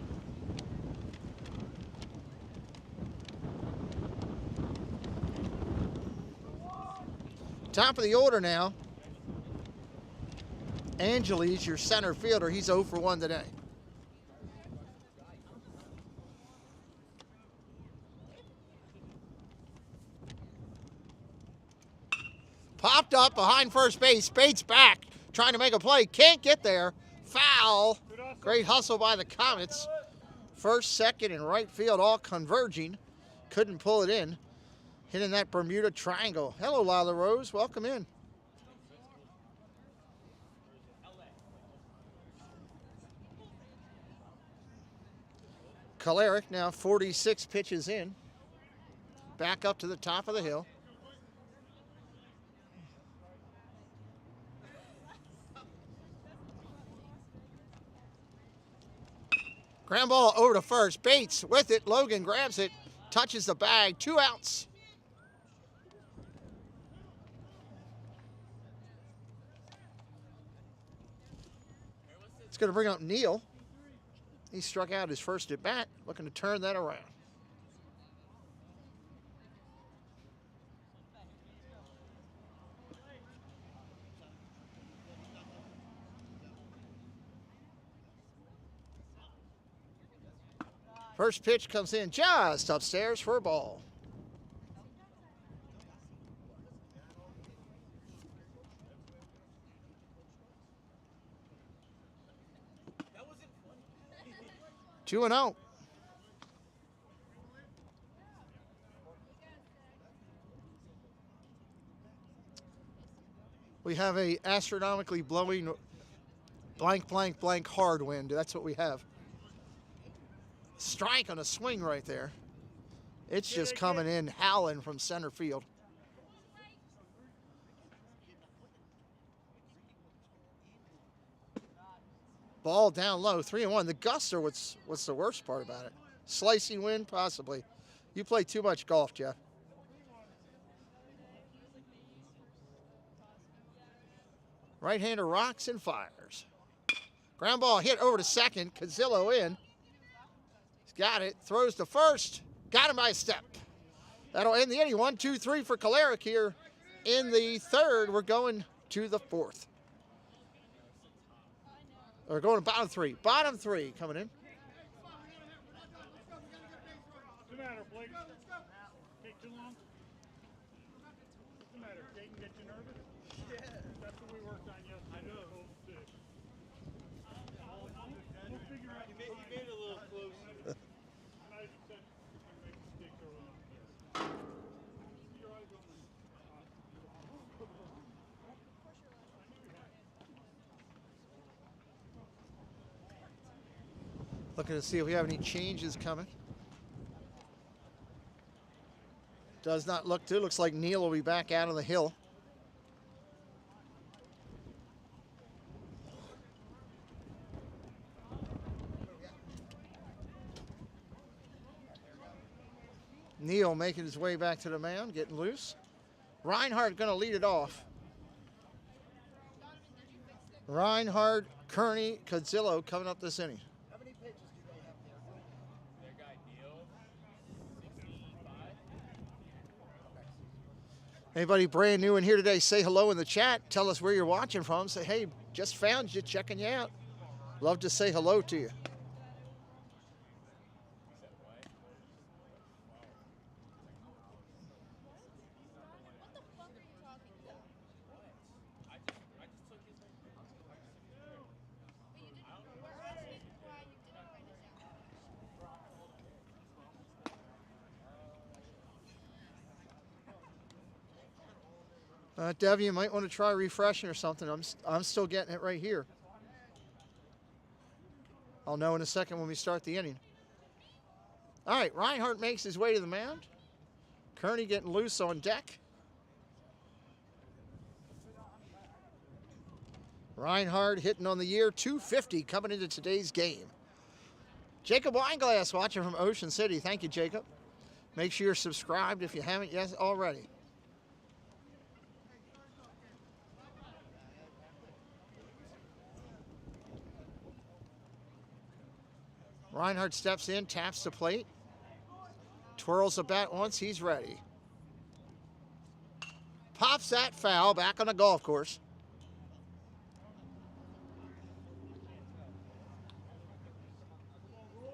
Top of the order now. Angeles, your center fielder. He's 0 for 1 today. Popped up behind first base. Bates back, trying to make a play. Can't get there. Foul. Great hustle by the Comets. First, second, and right field all converging. Couldn't pull it in. Hitting that Bermuda Triangle. Hello, Lila Rose. Welcome in. Kalarick now 46 pitches in. Back up to the top of the hill. Ground ball over to first. Bates with it. Logan grabs it. Touches the bag. 2 outs. It's going to bring up Neal. He struck out his first at bat. Looking to turn that around. First pitch comes in just upstairs for a ball. That wasn't funny. 2-0. We have a astronomically blowing blank, blank, blank hard wind. That's what we have. Strike on a swing right there. It's just coming in howling from center field. Ball down low, 3-1. The gusts are what's the worst part about it. Slicing wind, possibly. You play too much golf, Jeff. Right-hander rocks and fires. Ground ball hit over to second. Cazillo in. He's got it. Throws to first. Got him by a step. That'll end the inning. 1, 2, 3 for Kalarick here in the third. We're going to the fourth. We're going to bottom three. Bottom three coming in. What's the matter, Blake? Take too long? What's the matter? Jake get you nervous? Yeah. That's what we worked on yesterday. I know. We'll figure out. You made it a little closer. Nice sense. You make mistakes early on. Your eyes on me. Looking to see if we have any changes coming. Does not look to. Looks like Neal will be back out on the hill. Neal making his way back to the mound, getting loose. Reinhardt going to lead it off. Reinhardt, Kearney, Cazillo coming up this inning. How many pitches do they have there? Their guy Neal, 65. Anybody brand new in here today, say hello in the chat. Tell us where you're watching from. Say, hey, just found you, checking you out. Love to say hello to you. Dev, you might want to try refreshing or something. I'm still getting it right here. I'll know in a second when we start the inning. All right, Reinhardt makes his way to the mound. Kearney getting loose on deck. Reinhardt hitting on the year, 250 coming into today's game. Jacob Weinglass watching from Ocean City. Thank you, Jacob. Make sure you're subscribed if you haven't yet already. Reinhardt steps in, taps the plate, twirls the bat once, he's ready. Pops that foul back on the golf course.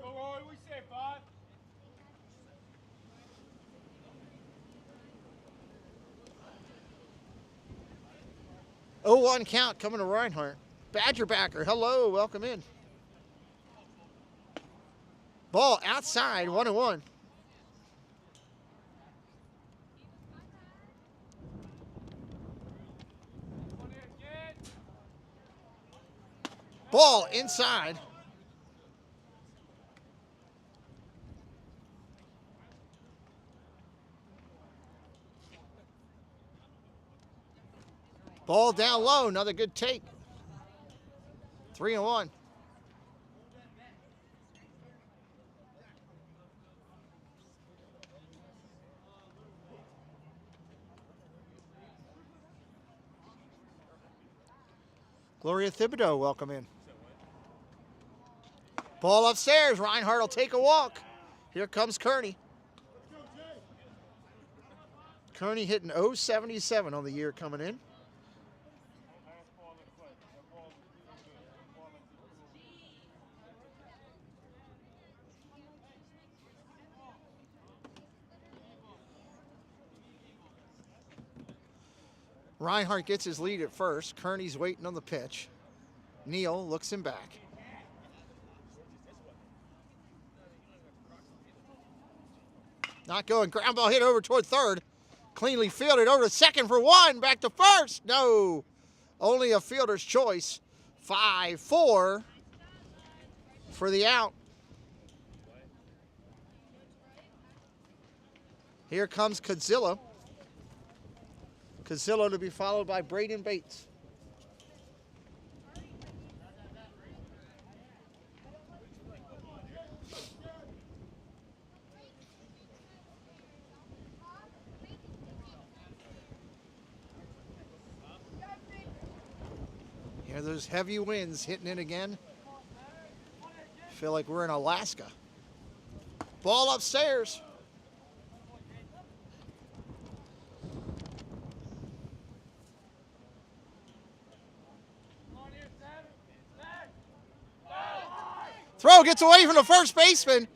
Go, Roy, we say 5. 0-1 count coming to Reinhardt. Badgerbacker, hello, welcome in. Ball outside, 1-1. Ball inside. Ball down low, another good take. 3-1. Gloria Thibodeau, welcome in. Ball upstairs. Reinhardt will take a walk. Here comes Kearney. Kearney hitting .077 on the year coming in. Reinhardt gets his lead at first. Kearney's waiting on the pitch. Neal looks him back. Not going. Ground ball hit over toward third. Cleanly fielded over to second for one. Back to first. No. Only a fielder's choice. 5-4 for the out. Here comes Cadzillo. Cadzillo to be followed by Braden Bates. Here those heavy winds hitting in again. Feel like we're in Alaska. Ball upstairs. Throw gets away from the first baseman.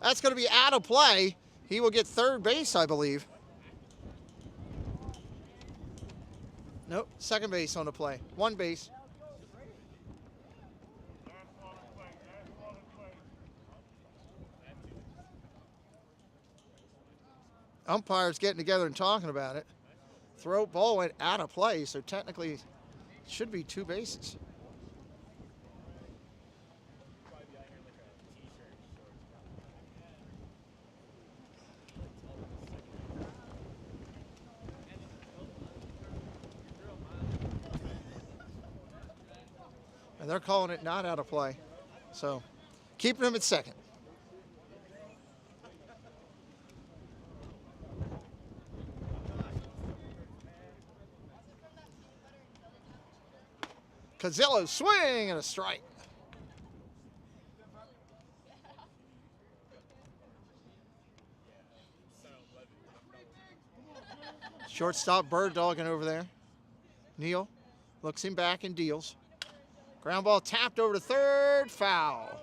That's going to be out of play. He will get third base, I believe. Nope, second base on the play. One base. Umpires getting together and talking about it. Throw ball went out of play, so technically it should be two bases. And they're calling it not out of play. So keeping him at second. Cadzillo swing and a strike. Shortstop bird dogging over there. Neal looks him back and deals. Ground ball tapped over to third, foul.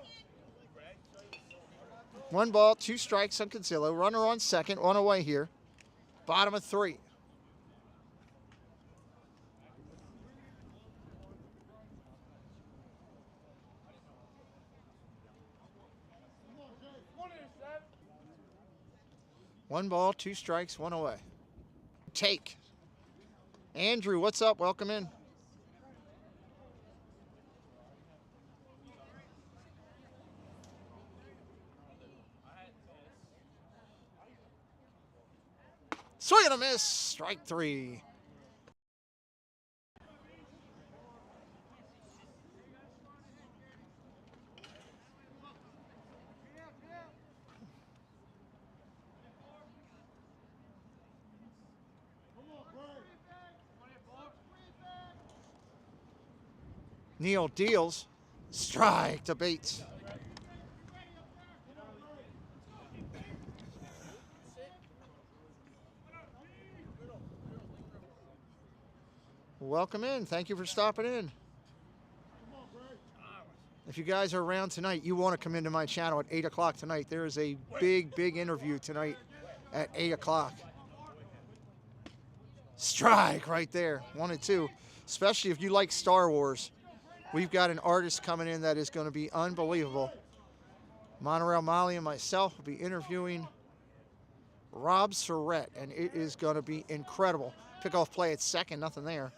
1 ball, 2 strikes on Cadzillo. Runner on second, one away here. Bottom of 3. One ball, 2 strikes, 1 away. Take. Andrew, what's up? Welcome in. Swing and a miss. Strike 3. Neal deals. Strike to Bates. Welcome in. Thank you for stopping in. If you guys are around tonight, you want to come into my channel at 8 o'clock tonight. There is a big interview tonight at 8 o'clock. Strike right there. 1 and 2. Especially if you like Star Wars. We've got an artist coming in that is going to be unbelievable. Monorail Molly and myself will be interviewing Rob Surrett, and it is going to be incredible. Pickoff play at second, nothing there.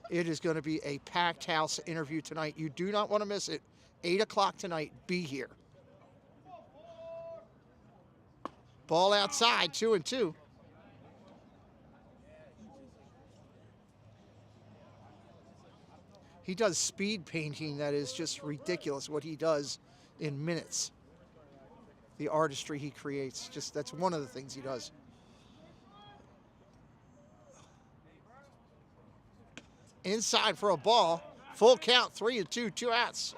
It is going to be a packed house interview tonight. You do not want to miss it. 8 o'clock tonight, be here. Ball outside, 2 and 2. He does speed painting that is just ridiculous what he does in minutes. The artistry he creates, just that's one of the things he does. Inside for a ball. Full count, 3 and 2, 2 outs.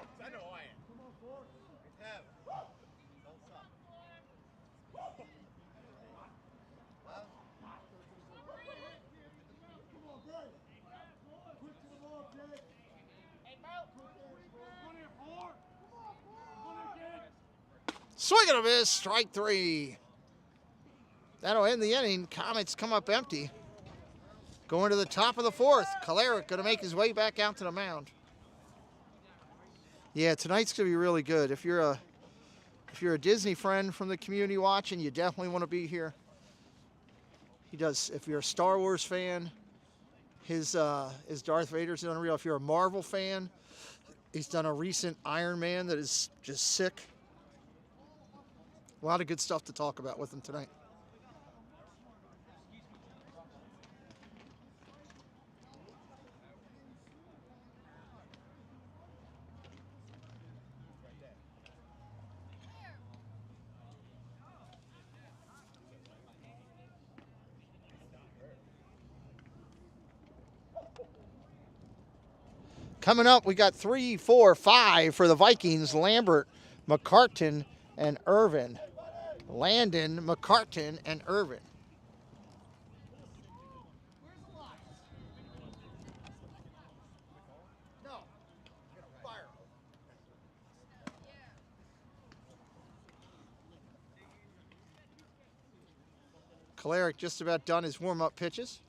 Swing and a miss, strike 3. That'll end the inning. Comets come up empty. Going to the top of the fourth. Kalarick going to make his way back out to the mound. Yeah, tonight's going to be really good. If you're a Disney friend from the community watching, you definitely want to be here. He does. If you're a Star Wars fan, his Darth Vader's unreal. If you're a Marvel fan, he's done a recent Iron Man that is just sick. A lot of good stuff to talk about with him tonight. Coming up, we got 3, 4, 5 for the Vikings. Lambert, McCartan, and Irvin. Landon, McCartan, and Irvin. Kalarick just about done his warm-up pitches.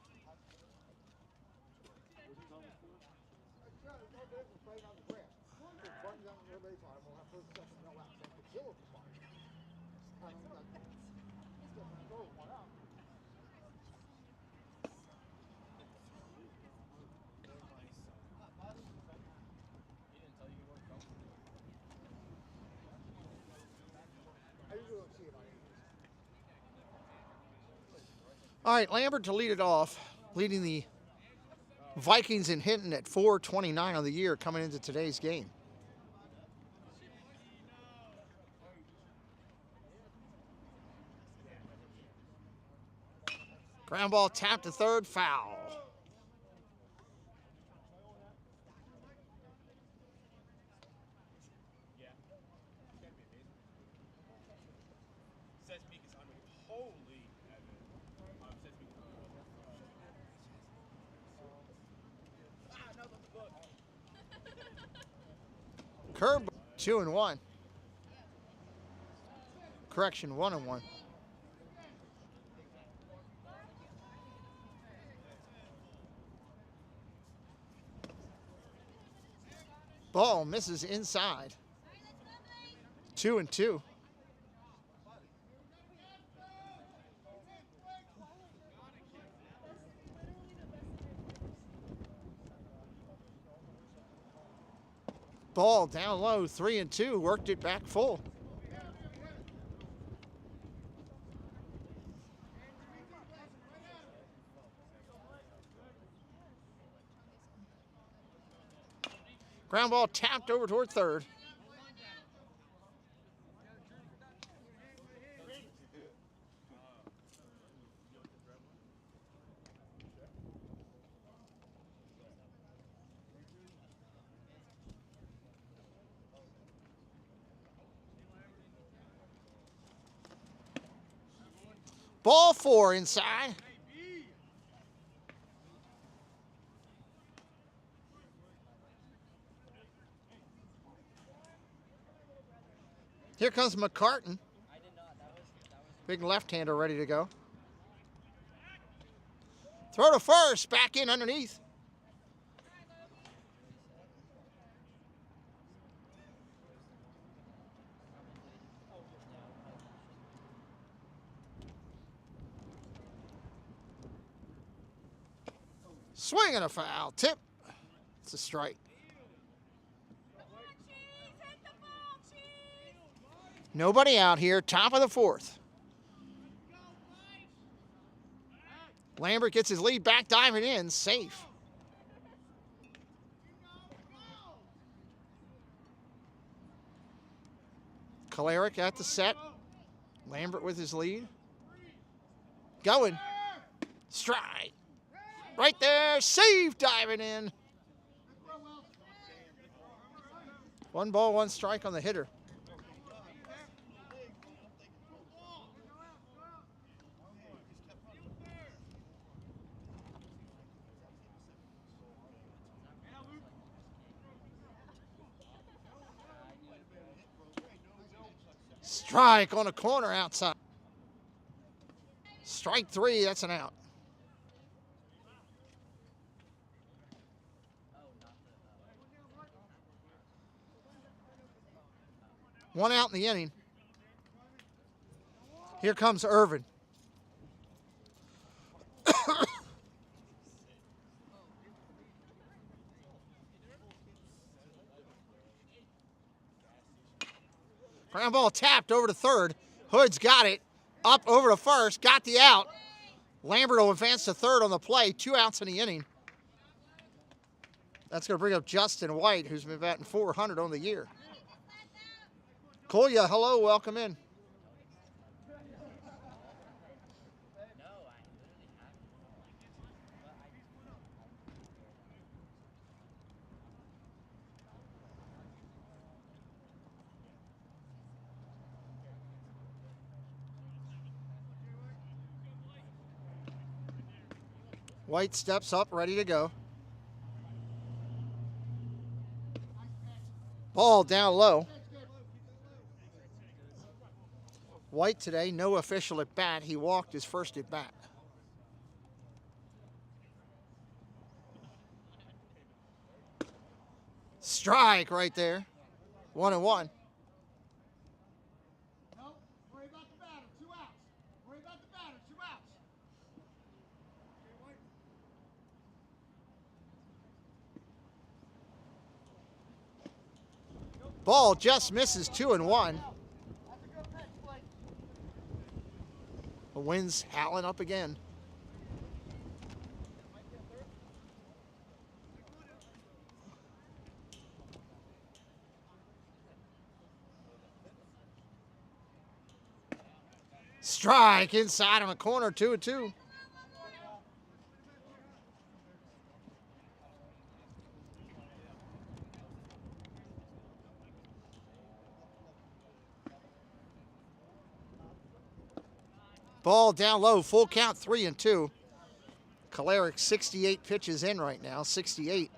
All right, Lambert to lead it off, leading the Vikings in hitting at .429 on the year coming into today's game. Ground ball tapped to third, foul. Curb 2-1. Correction, 1-1. Ball misses inside. 2-2. Ball down low, 3-2, worked it back full. Ground ball tapped over toward third. Ball 4 inside. Here comes McCartan. Big left-hander ready to go. Throw to first, back in underneath. Swing and a foul. Tip. It's a strike. Nobody out here. Top of the fourth. Lambert gets his lead back, diving in. Safe. Kalarick at the set. Lambert with his lead. Going. Strike. Right there, save, diving in. 1 ball, 1 strike on the hitter. Strike on a corner outside. Strike 3, that's an out. 1 out in the inning. Here comes Irvin. Ground ball tapped over to third. Hood's got it. Up over to first. Got the out. Lambert will advance to third on the play. 2 outs in the inning. That's going to bring up Justin White, who's been batting .400 on the year. Kolya, hello, welcome in. White steps up, ready to go. Ball down low. White today, no official at bat. He walked his first at bat. Strike right there. 1-1. Worry about the batter, 2 outs. Worry about the batter, 2 outs. Ball just misses 2-1. That's a good pitch, Blake. The wind's howling up again. Strike inside on the corner, 2-2. Ball down low, full count, 3-2. Kalarick 68 pitches in right now, 68.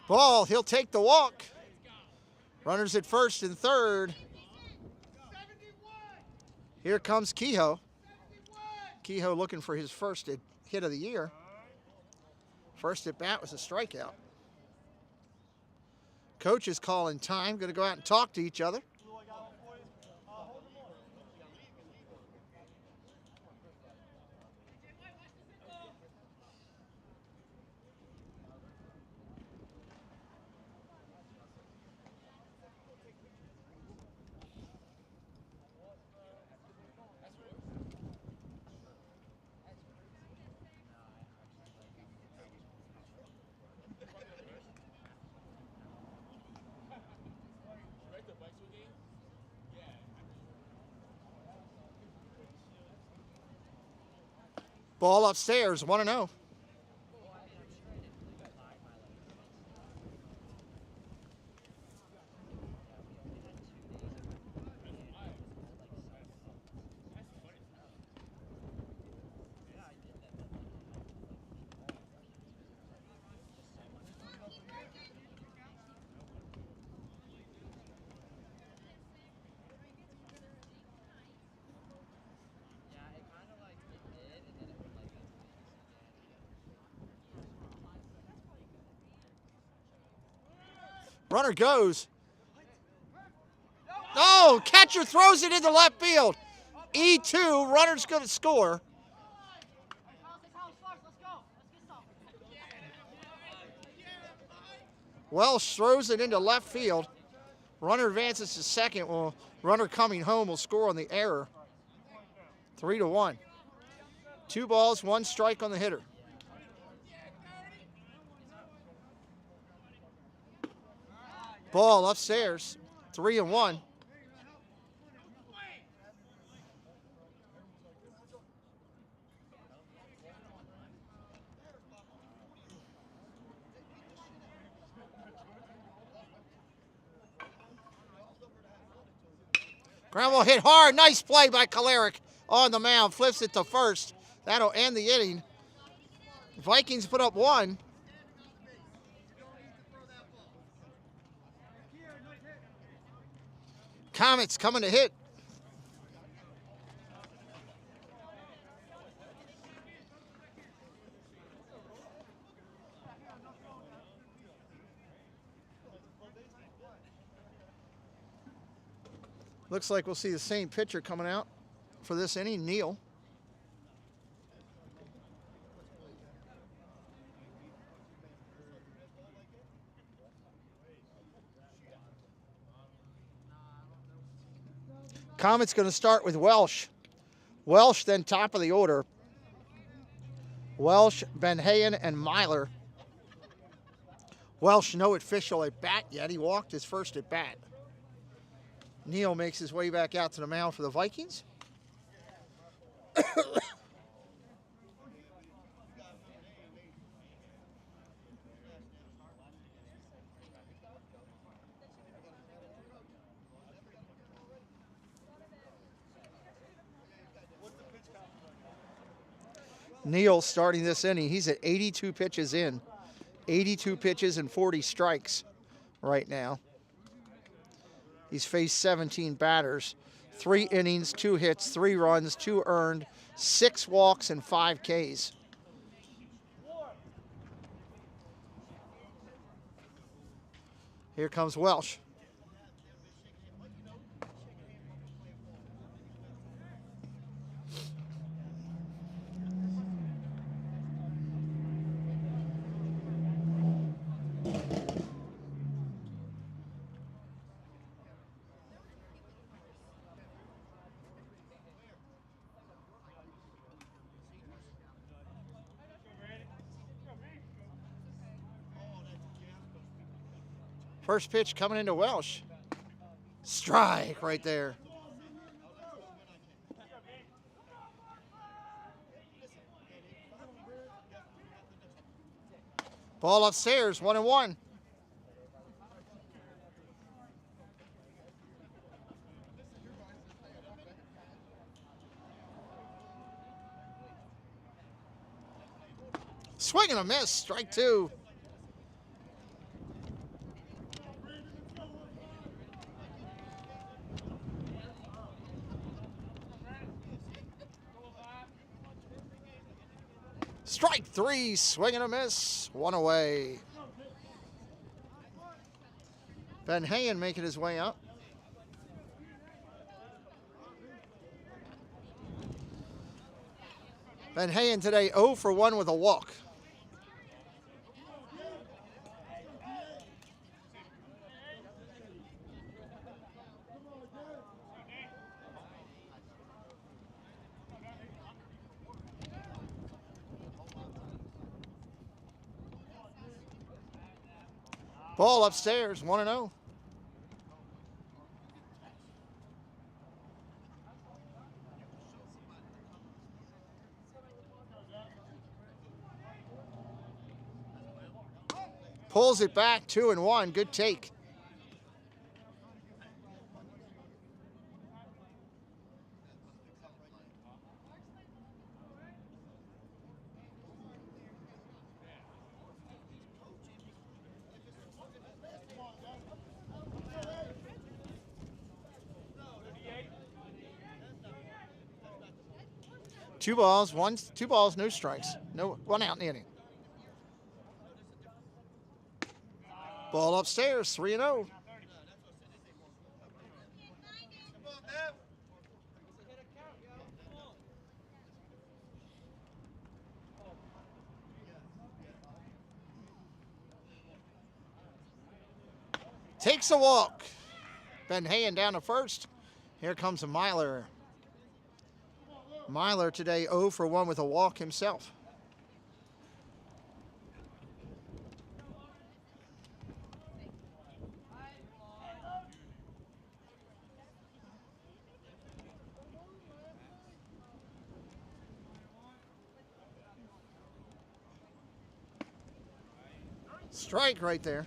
Ball, he'll take the walk. Runners at first and third. Here comes Kehoe. Kehoe looking for his first hit of the year. First at bat was a strikeout. Coach is calling time. Going to go out and talk to each other. Ball upstairs, 1-0. Runner goes. Oh, catcher throws it into left field. E2, runner's going to score. Welsh throws it into left field. Runner advances to second. Well, runner coming home will score on the error. 3-1. 2 balls, 1 strike on the hitter. Ball upstairs, 3-1. Ground ball hit hard. Nice play by Kalarick on the mound. Flips it to first. That'll end the inning. Vikings put up 1. Comets coming to hit. Looks like we'll see the same pitcher coming out for this inning, Neal. Comets going to start with Welsh. Welsh then top of the order. Welsh, Benhayen, and Myler. Welsh no official at bat yet. He walked his first at bat. Neal makes his way back out to the mound for the Vikings. Neal starting this inning. He's at 82 pitches in. 82 pitches and 40 strikes right now. He's faced 17 batters. 3 innings, 2 hits, 3 runs, 2 earned, 6 walks, and 5 Ks. Here comes Welsh. First pitch coming into Welsh. Strike right there. Ball upstairs, 1-1. Swing and a miss, strike 2. Strike 3, swing and a miss, 1 away. Benhayen making his way up. Benhayen today 0 for 1 with a walk. Ball upstairs, 1-0. Pulls it back, 2-1. Good take. Two balls, no strikes. No, 1 out in the inning. Ball upstairs, 3-0. Takes a walk. Benhayen down to first. Here comes a Myler. Myler today 0 for 1 with a walk himself. Strike right there.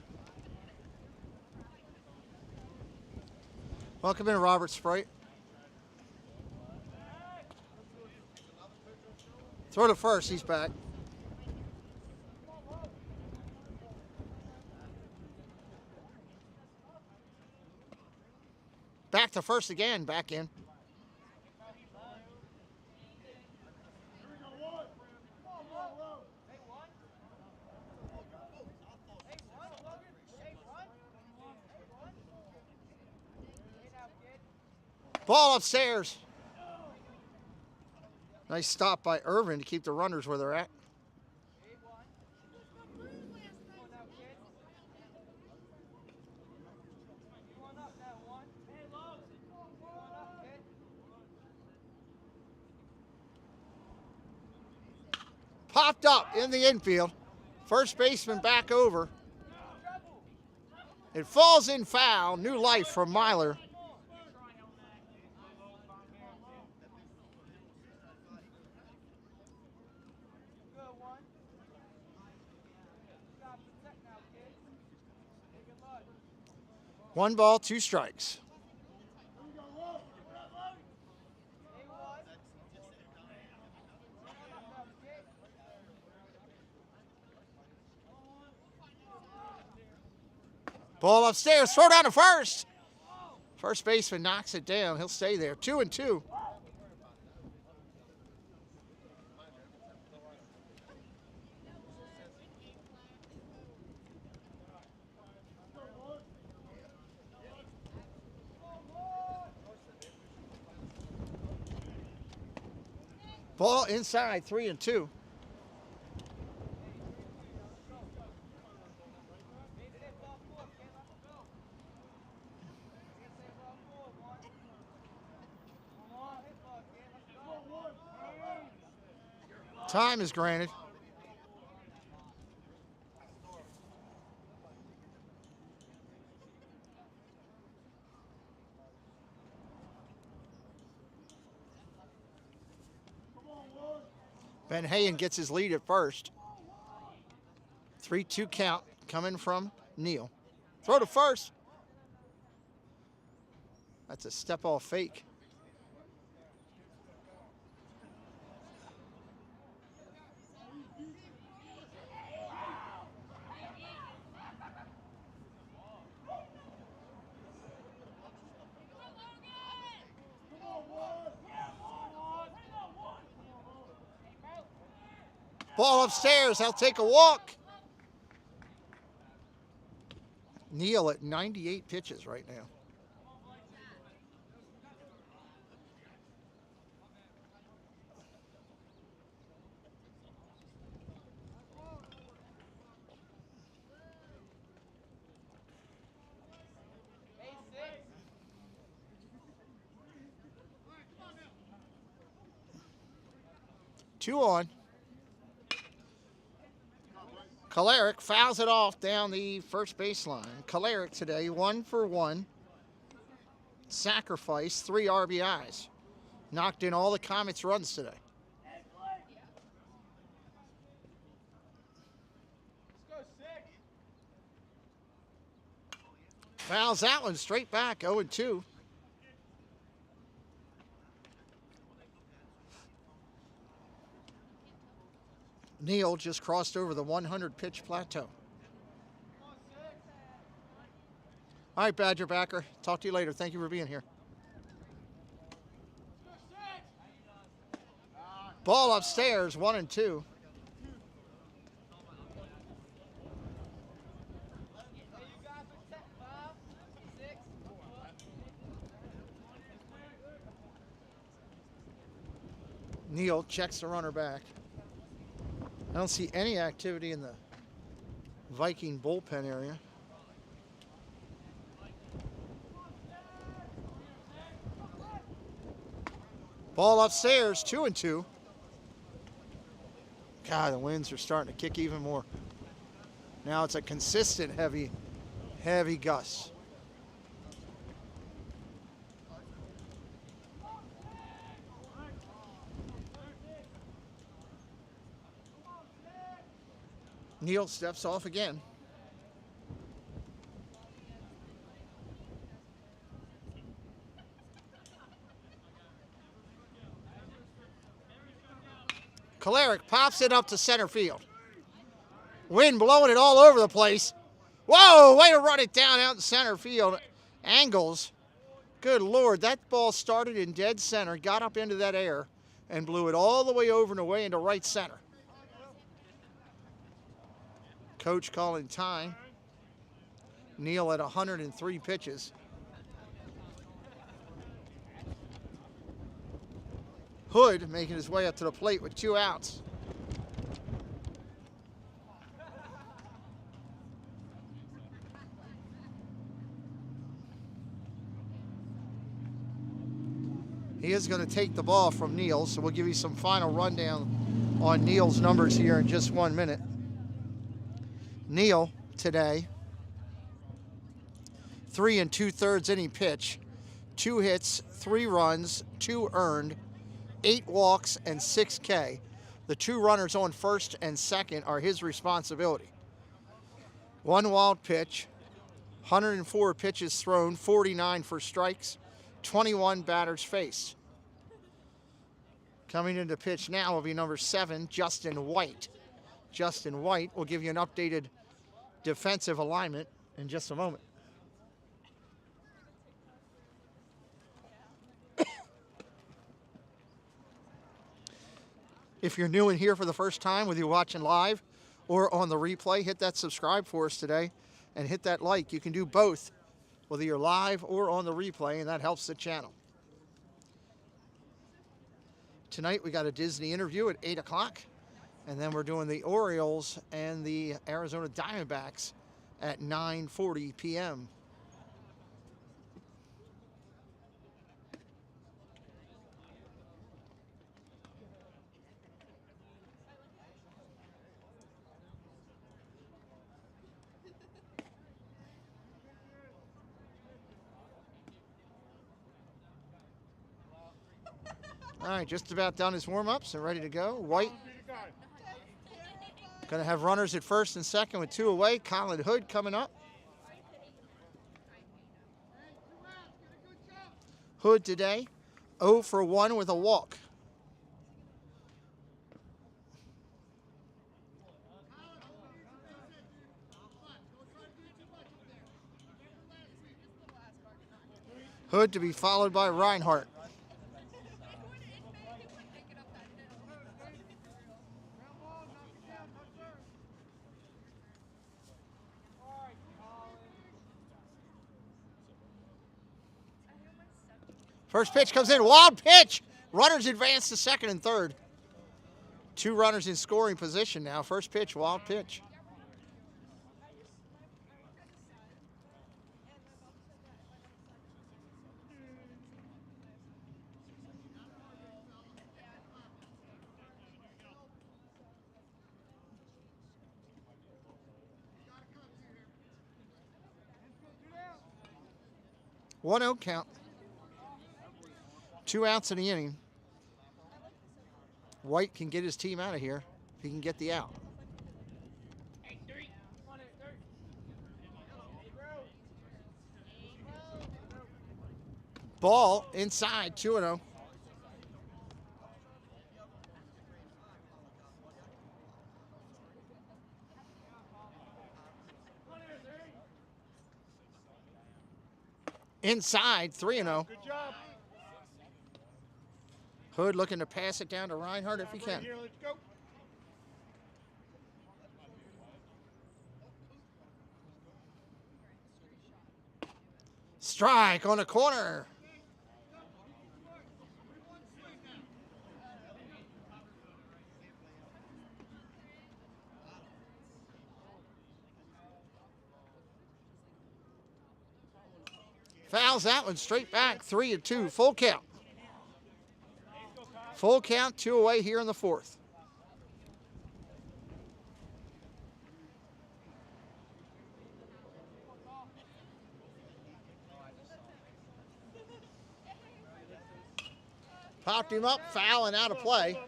Welcome in, Robert Sprite. Throw to first, he's back. Back to first again, back in. Ball upstairs. Nice stop by Irvin to keep the runners where they're at. Popped up in the infield. First baseman back over. It falls in foul. New life from Myler. One ball, two strikes. Ball upstairs, throw down to first. First baseman knocks it down. He'll stay there. 2-2. Ball inside, 3-2. Time is granted. Ben Hayen gets his lead at first. 3-2 count coming from Neal. Throw to first. That's a step off fake. Ball upstairs, he'll take a walk. Neal at 98 pitches right now. Two on. Kalarick fouls it off down the first baseline. Kalarick today, 1 for 1. Sacrifice, 3 RBIs. Knocked in all the Comets' runs today. Fouls that one straight back, 0-2. Neal just crossed over the 100-pitch plateau. All right, Badger backer. Talk to you later. Thank you for being here. Ball upstairs, 1-2. Neal checks the runner back. I don't see any activity in the Viking bullpen area. Ball upstairs, 2-2. God, the winds are starting to kick even more. Now it's a consistent heavy gust. Neal steps off again. Kalarick pops it up to center field. Wind blowing it all over the place. Whoa, way to run it down out in center field. Angles. Good Lord, that ball started in dead center, got up into that air, and blew it all the way over and away into right center. Coach calling time. Neal at 103 pitches. Hood making his way up to the plate with 2 outs. He is going to take the ball from Neal, so we'll give you some final rundown on Neal's numbers here in just 1 minute. Neal today, 3 2/3 inning pitch, 2 hits, 3 runs, 2 earned, 8 walks, and 6 K. The 2 runners on first and second are his responsibility. 1 wild pitch, 104 pitches thrown, 49 for strikes, 21 batters faced. Coming into pitch now will be number 7, Justin White. Justin White will give you an updated defensive alignment in just a moment. If you're new in here for the first time, whether you're watching live or on the replay, hit that subscribe for us today and hit that like. You can do both, whether you're live or on the replay, and that helps the channel. Tonight we got a Disney interview at 8 o'clock, and then we're doing the Orioles and the Arizona Diamondbacks at 9:40 p.m. All right, just about done his warm-ups and ready to go. White going to have runners at first and second with 2 away. Colin Hood coming up. Hood today, 0 for 1 with a walk. Hood to be followed by Reinhardt. First pitch comes in, wild pitch. Runners advance to second and third. 2 runners in scoring position now. First pitch, wild pitch. One out count. 2 outs in the inning. White can get his team out of here if he can get the out. Ball inside, 2-0. Inside, 3-0. Good job. Hood looking to pass it down to Reinhardt if he can. Here, let's go. Strike on the corner. Fouls that one straight back, 3-2, full count. Full count, 2 away here in the 4th. Popped him up, foul and out of play.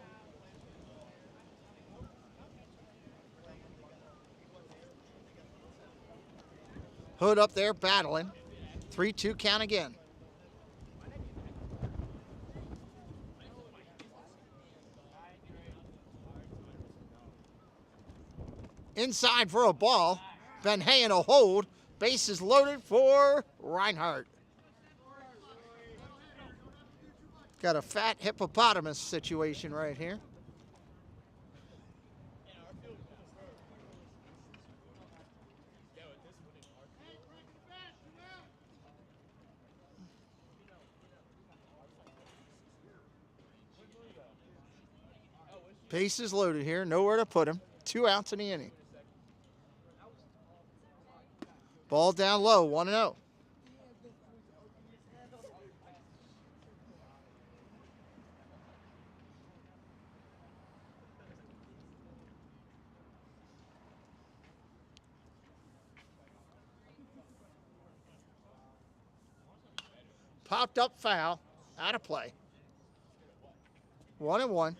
Hood up there battling. 3-2 count again. Inside for a ball. Ben Hayen a hold. Bases loaded for Reinhardt. Got a fat hippopotamus situation right here. Bases loaded here. Nowhere to put him. 2 outs in the inning. Ball down low. 1-0. Popped up foul. Out of play. 1-1.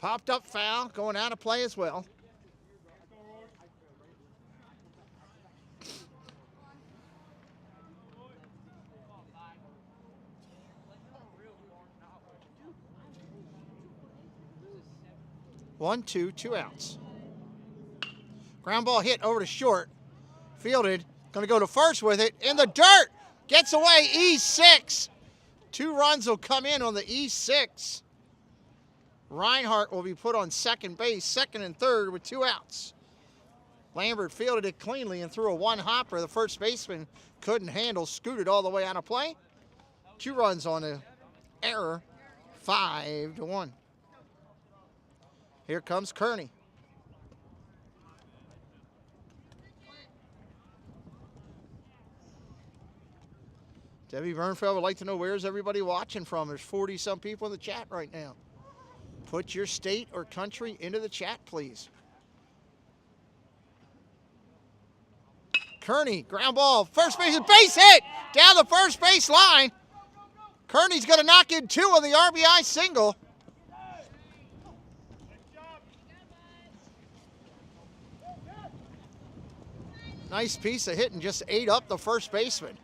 Popped up foul. Going out of play as well. One, two, 2 outs. Ground ball hit over to short. Fielded. Going to go to first with it. In the dirt. Gets away. E6. 2 runs will come in on the E6. Reinhardt will be put on second base, second and third with 2 outs. Lambert fielded it cleanly and threw a 1-hopper. The first baseman couldn't handle, scooted all the way out of play. 2 runs on an error. 5-1. Here comes Kearney. Debbie Bernfeld would like to know, where's everybody watching from? There's 40-some people in the chat right now. Put your state or country into the chat, please. Kearney, ground ball, first base, base hit down the first base line. Kearney's going to knock in 2 on the RBI single. Nice piece of hitting, just ate up the first baseman.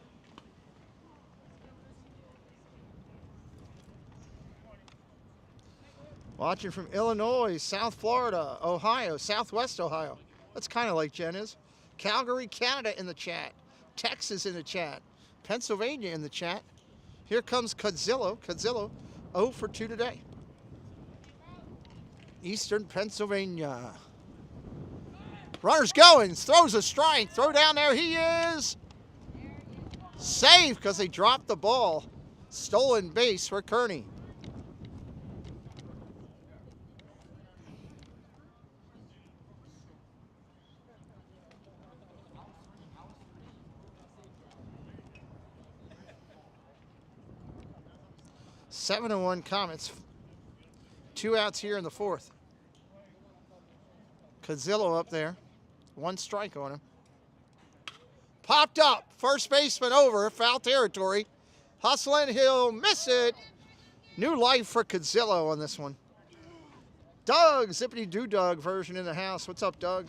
Watching from Illinois, South Florida, Ohio, Southwest Ohio. That's kind of like Jen is. Calgary, Canada in the chat. Texas in the chat. Pennsylvania in the chat. Here comes Cadzillo. Cadzillo, 0 for 2 today. Eastern Pennsylvania. Runner's going. Throws a strike. Throw down there. He is. Safe because they dropped the ball. Stolen base for Kearney. 7-1 Comets. 2 outs here in the 4th. Cadzillo up there. 1 strike on him. Popped up. First baseman over. Foul territory. Hustling. He'll miss it. New life for Cadzillo on this one. Doug. Zippity Doo Doug version in the house. What's up, Doug?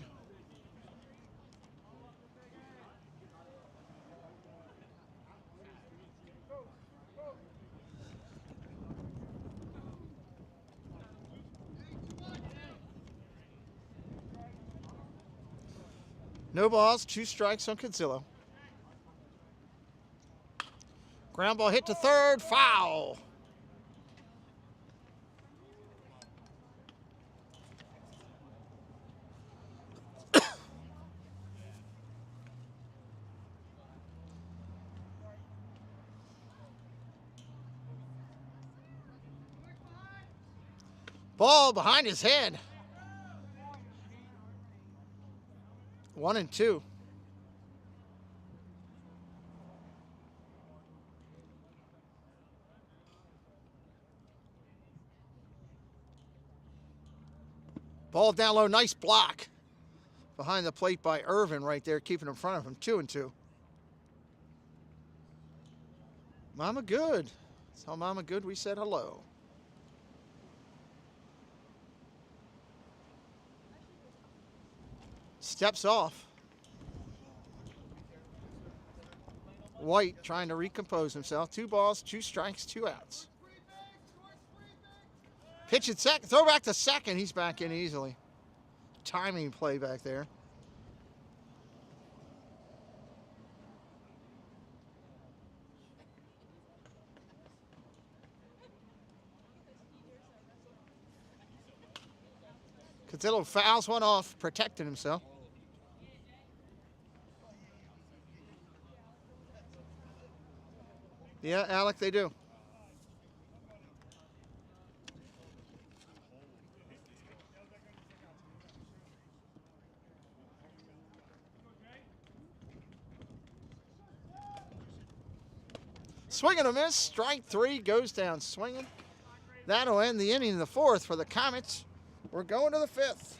No balls, 2 strikes on Cadzillo. Ground ball hit to third, foul. Ball behind his head. 1-2. Ball down low, nice block. Behind the plate by Irvin right there, keeping in front of him. 2-2. Mama Good. Tell Mama Good we said hello. Steps off. White trying to recompose himself. 2 balls, 2 strikes, 2 outs. Pitch at second. Throw back to second. He's back in easily. Timing play back there. Cotillo fouls one off, protecting himself. Yeah, Alec, they do. Swing and a miss. Strike 3 goes down swinging. That'll end the inning in the 4th for the Comets. We're going to the 5th.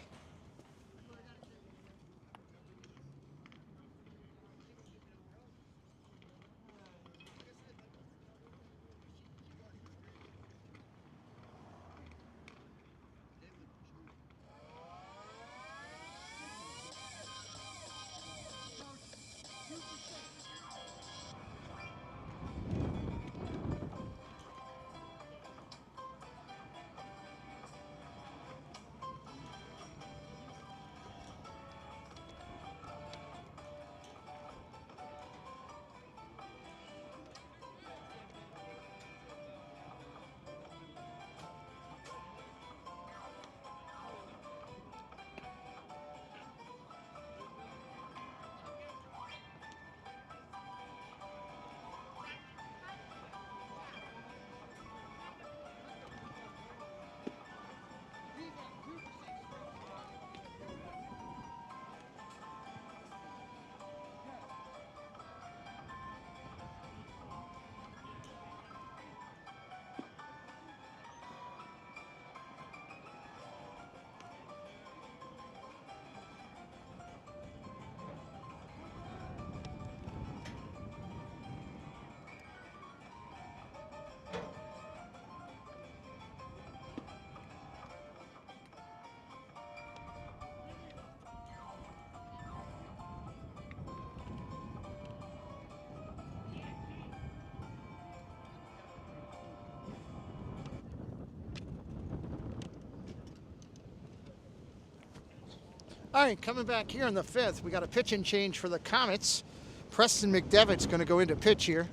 All right, coming back here in the 5th, we got a pitching change for the Comets. Preston McDevitt's going to go into pitch here.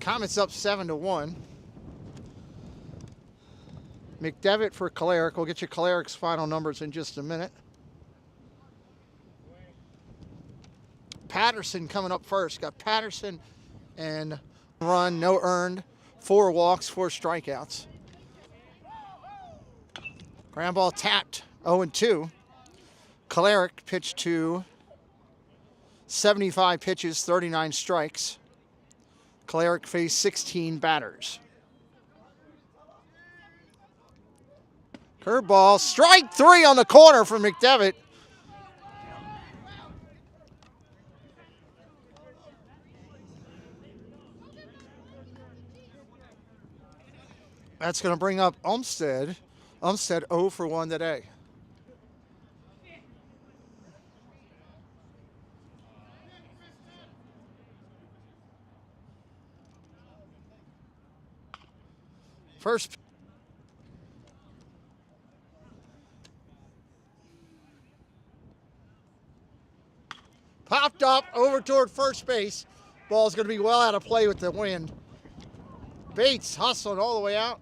Comets up 7-1. McDevitt for Kalarick. We'll get you Kalarick's final numbers in just a minute. Patterson coming up first. Got Patterson and run, no earned, 4 walks, 4 strikeouts. Ground ball tapped, 0-2. Kalarick pitched to 75 pitches, 39 strikes. Kalarick faced 16 batters. Curveball, strike 3 on the corner for McDevitt. That's going to bring up Umstead. Umstead 0 for 1 today. First. Popped up over toward first base. Ball's going to be well out of play with the wind. Bates hustling all the way out.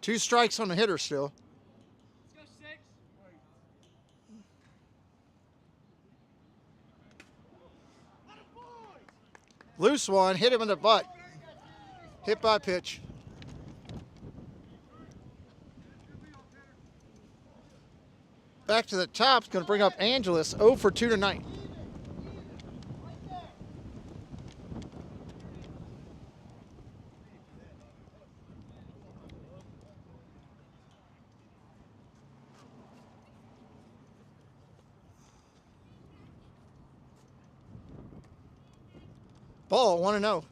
Two strikes on the hitter still. Loose one, hit him in the butt. Hit by pitch. Back to the top, going to bring up Angeles, 0 for 2 tonight. Ball 1-0.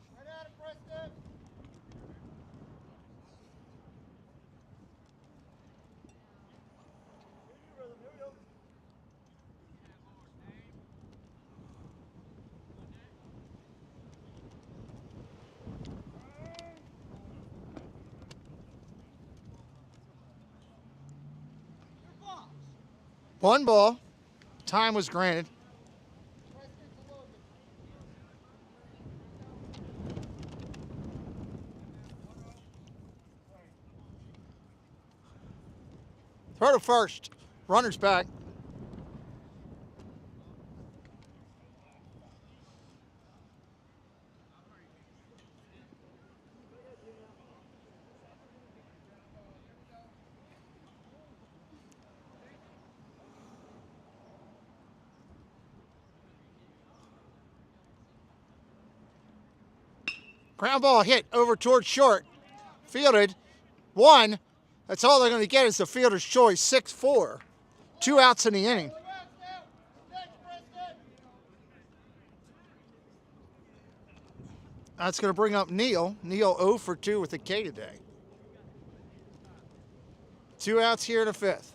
One ball. Time was granted. Throw to first. Runner's back. Ground ball hit over towards short. Fielded. One. That's all they're going to get is the fielder's choice. 6-4. 2 outs in the inning. That's going to bring up Neal. Neal 0 for 2 with a K today. 2 outs here in the 5th.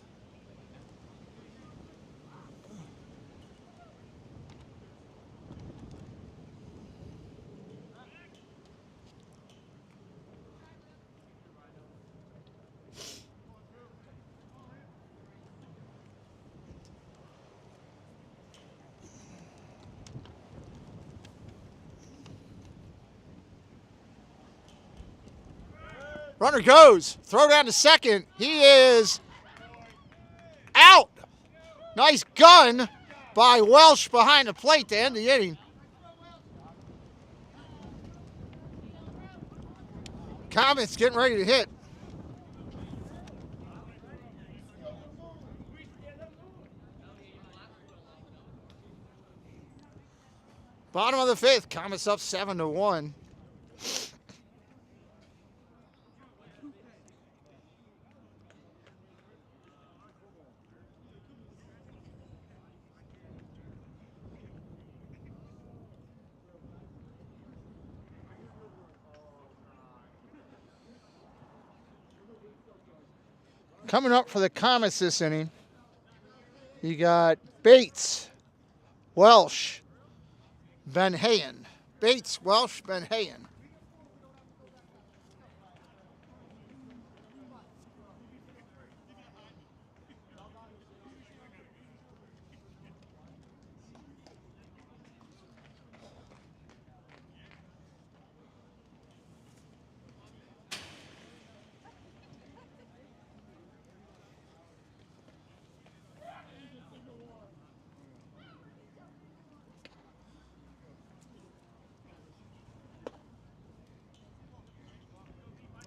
Runner goes. Throw down to second. He is out. Nice gun by Welsh behind the plate to end the inning. Comets getting ready to hit. Bottom of the 5th. Comets up 7-1. Coming up for the Comets this inning, you got Bates, Welsh, Benhayen. Bates, Welsh, Benhayen.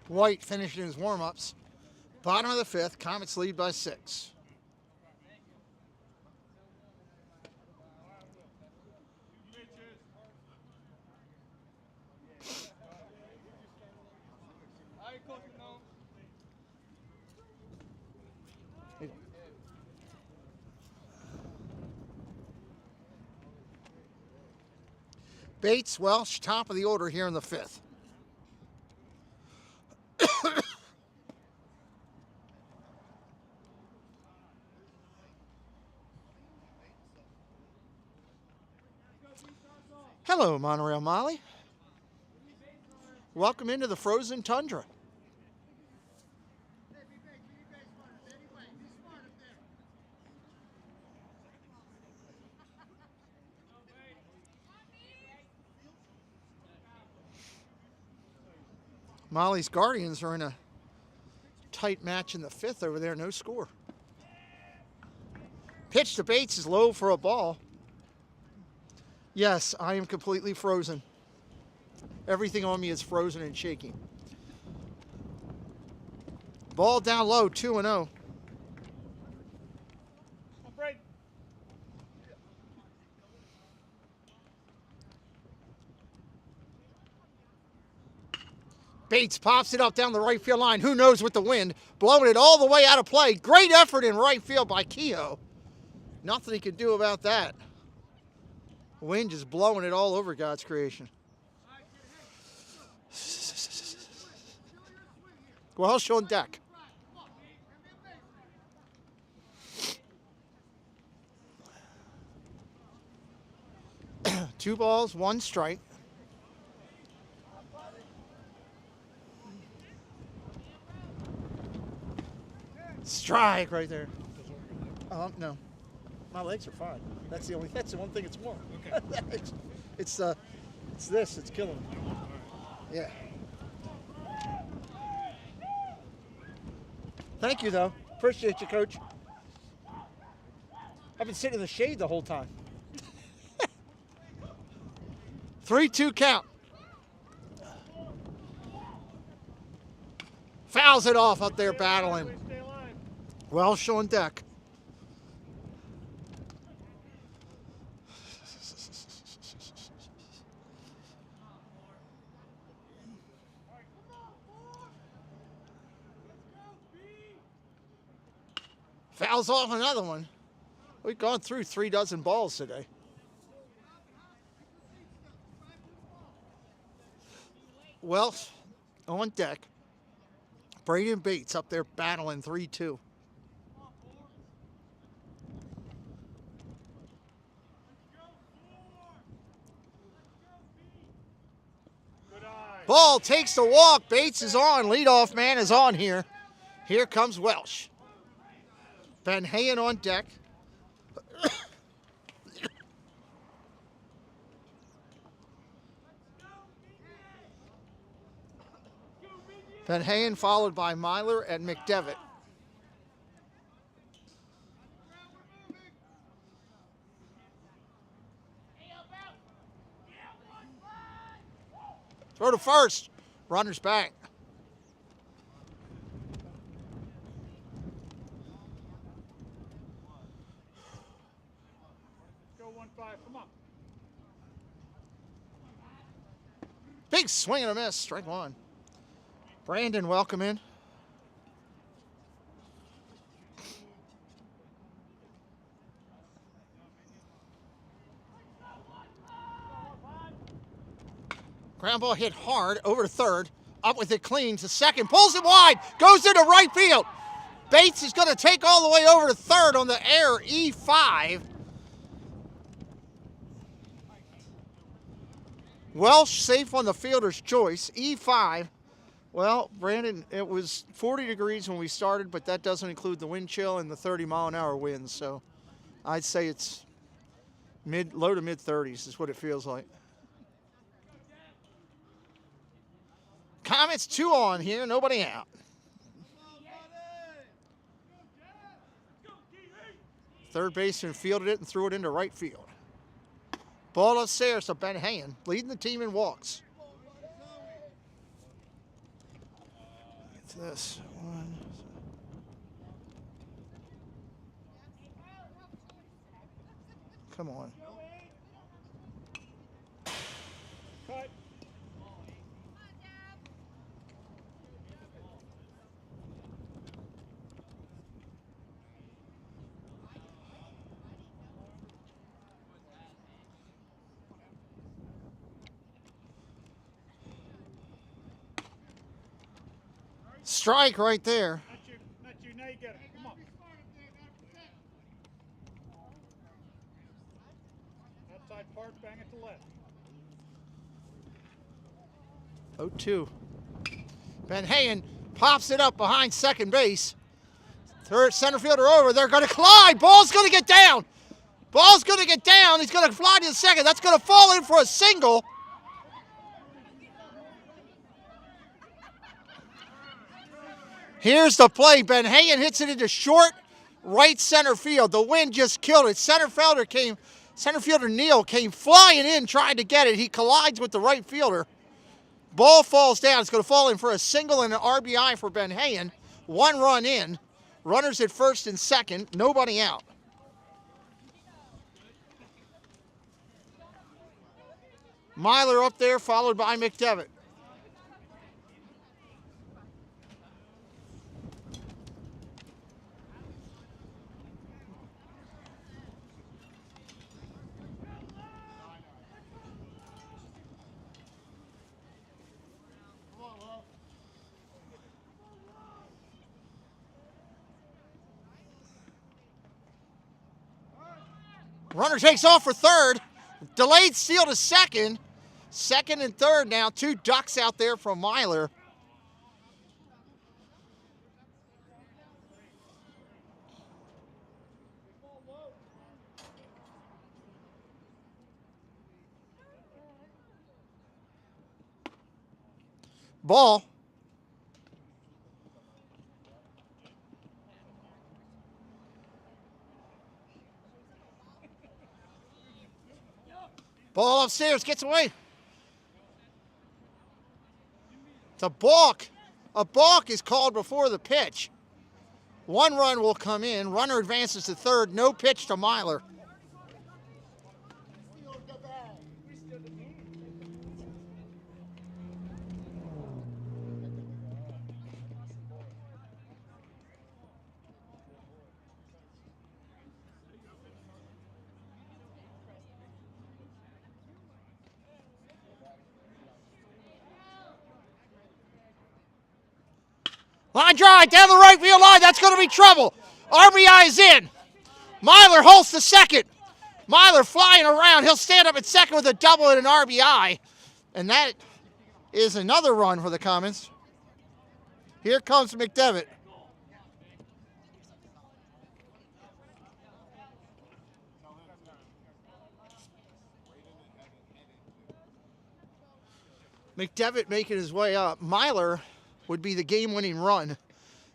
White finishing his warm-ups. Bottom of the 5th, Comets lead by 6. Bates, Welsh, top of the order here in the 5th. Hello, Monorail Molly. Welcome into the frozen tundra. Molly's Guardians are in a tight match in the 5th over there, no score. Pitch to Bates is low for a ball. Yes, I am completely frozen. Everything on me is frozen and shaking. Ball down low, 2-0. Bates pops it up down the right field line. Who knows with the wind? Blowing it all the way out of play. Great effort in right field by Kehoe. Nothing he can do about that. Wind just blowing it all over God's creation. Welsh on deck. Two balls, one strike. Strike right there. No. My legs are fine. That's the one thing it's more. Okay. it's this. It's killing me. Yeah. Thank you, though. Appreciate you, Coach. I've been sitting in the shade the whole time. 3-2 count. Fouls it off up there battling. Stay alive. Welsh on deck. Fouls off another one. We've gone through 3 dozen balls today. Welsh on deck. Braden Bates up there battling 3-2. Good eye. Ball takes the walk. Bates is on. Leadoff man is on here. Here comes Welsh. Van Hayen on deck. Van Hayen followed by Myler and McDevitt. Throw to first. Runner's back. Go 1-5. Come on. Big swing and a miss. Strike one. Brandon, welcome in. Ground ball hit hard over to third. Up with it clean to second. Pulls it wide. Goes into right field. Bates is going to take all the way over to third on the air. E5. Welsh safe on the fielder's choice. E5. Well, Brandon, it was 40 degrees when we started, but that doesn't include the wind chill and the 30-mile-an-hour winds. So I'd say it's low to mid-30s is what it feels like. Comets 2 on here, nobody out. Third baseman fielded it and threw it into right field. Ball upstairs to Ben Hayen, leading the team in walks. It's this one. Come on. Cut. Strike right there. Not you. Now you get it. Come on. Outside part, bang it to left. 0-2. Ben Hayen pops it up behind second base. Third center fielder over. They're going to collide. Ball's going to get down. Ball's going to get down. He's going to fly to the second. That's going to fall in for a single. Here's the play. Ben Hayen hits it into short right center field. The wind just killed it. Center fielder Neal came flying in trying to get it. He collides with the right fielder. Ball falls down. It's going to fall in for a single and an RBI for Ben Hayen. 1 run in. Runners at first and second. Nobody out. Myler up there, followed by McDevitt. Runner takes off for third. Delayed steal to second. Second and third now. 2 ducks out there from Myler. Ball. Ball upstairs, gets away. It's a balk. A balk is called before the pitch. 1 run will come in. Runner advances to third. No pitch to Myler. Line drive down the right field line. That's going to be trouble. RBI is in. Myler holds the second. Myler flying around. He'll stand up at second with a double and an RBI. And that is another run for the Comets. Here comes McDevitt. McDevitt making his way up. Myler would be the game-winning run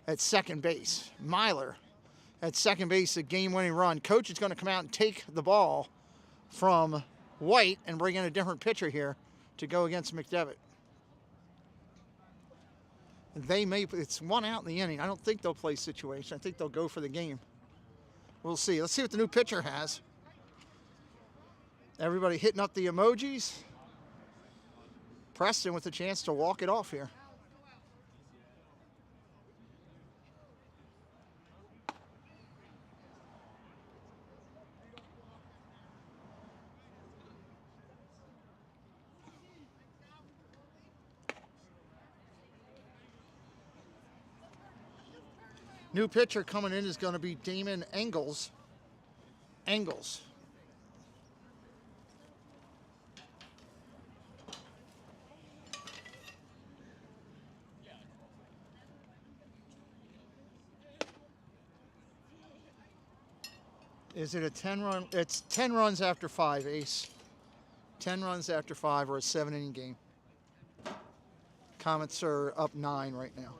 at second base. Myler at second base, the game-winning run. Coach is going to come out and take the ball from White and bring in a different pitcher here to go against McDevitt. It's 1 out in the inning. I don't think they'll play situation. I think they'll go for the game. We'll see. Let's see what the new pitcher has. Everybody hitting up the emojis. Preston with a chance to walk it off here. New pitcher coming in is going to be Damon Engels. Is it a 10-run? It's 10 runs after 5, Ace. 10 runs after 5 or a 7-inning game. Comets are up 9 right now.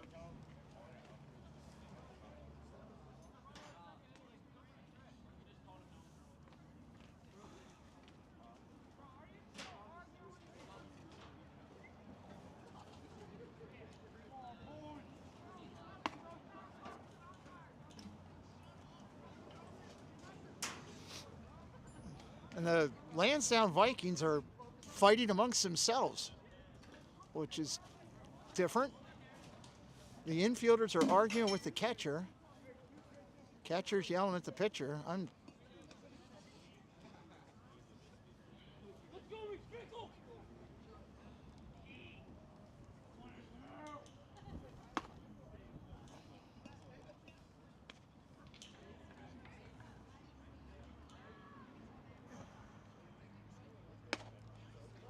And the Lansdowne Vikings are fighting amongst themselves, which is different. The infielders are arguing with the catcher. Catcher's yelling at the pitcher.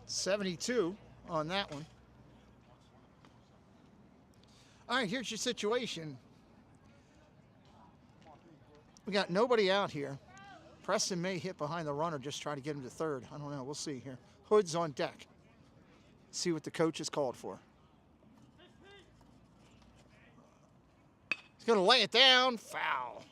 .72 on that one. All right, here's your situation. We got nobody out here. Preston may hit behind the runner, just try to get him to third. I don't know. We'll see here. Hood's on deck. See what the coach has called for. He's going to lay it down. Foul.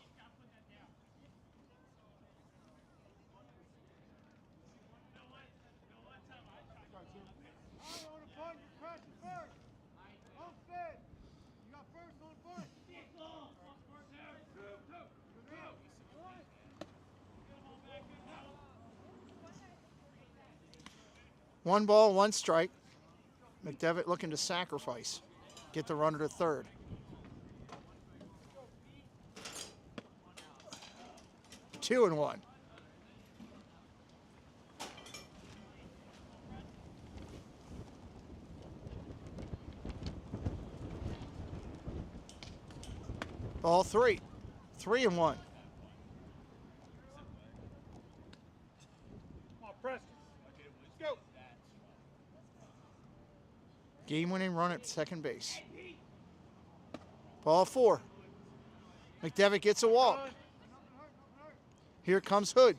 One ball, one strike. McDevitt looking to sacrifice. Get the runner to third. Two and one. Ball three. 3 and 1. Come on, Preston. Let's go. Game-winning run at second base. Ball 4. McDevitt gets a walk. Here comes Hood.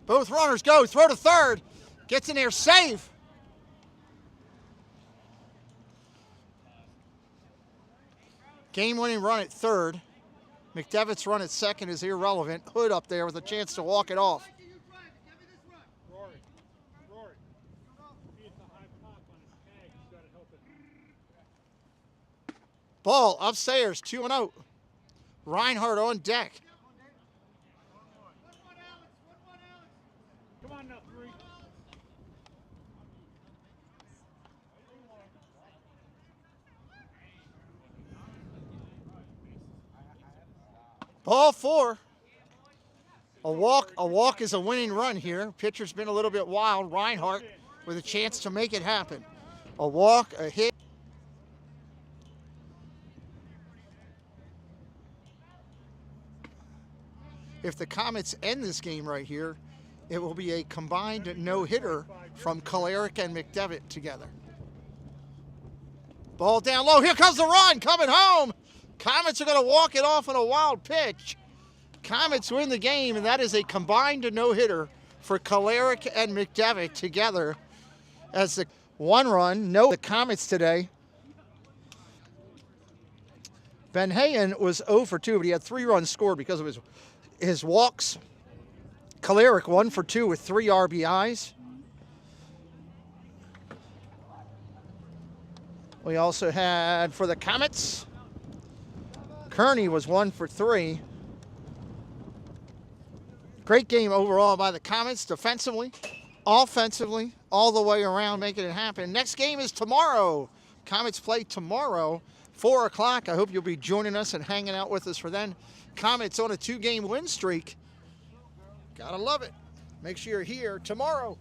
Both runners go. Throw to third. Gets in there. Save. Game-winning run at third. McDevitt's run at second is irrelevant. Hood up there with a chance to walk it off. Rory. See, it's a high pop on his tag. He's got to help it. Ball upstairs, 2-0. Reinhardt on deck. Come on now, 3. Ball 4. A walk is a winning run here. Pitcher's been a little bit wild. Reinhardt with a chance to make it happen. A walk, a hit. If the Comets end this game right here, it will be a combined no-hitter from Kolarek and McDevitt together. Ball down low. Here comes the run coming home. Comets are going to walk it off on a wild pitch. Comets win the game, and that is a combined no-hitter for Kolarek and McDevitt together as the one run. No, the Comets today. Van Hayen was 0 for 2, but he had 3 runs scored because of his walks. Kolarek 1 for 2 with 3 RBIs. We also had for the Comets, Kearney was 1 for 3. Great game overall by the Comets, defensively, offensively, all the way around, making it happen. Next game is tomorrow. Comets play tomorrow, 4 o'clock. I hope you'll be joining us and hanging out with us for then. Comets on a 2-game win streak. Gotta love it. Make sure you're here tomorrow.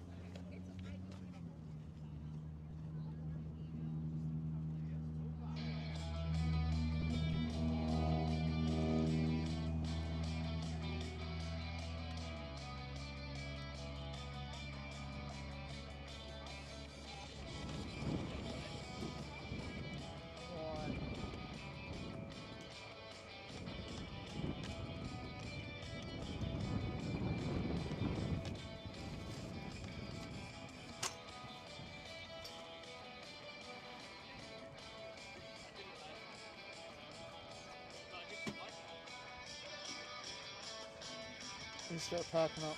Start packing up.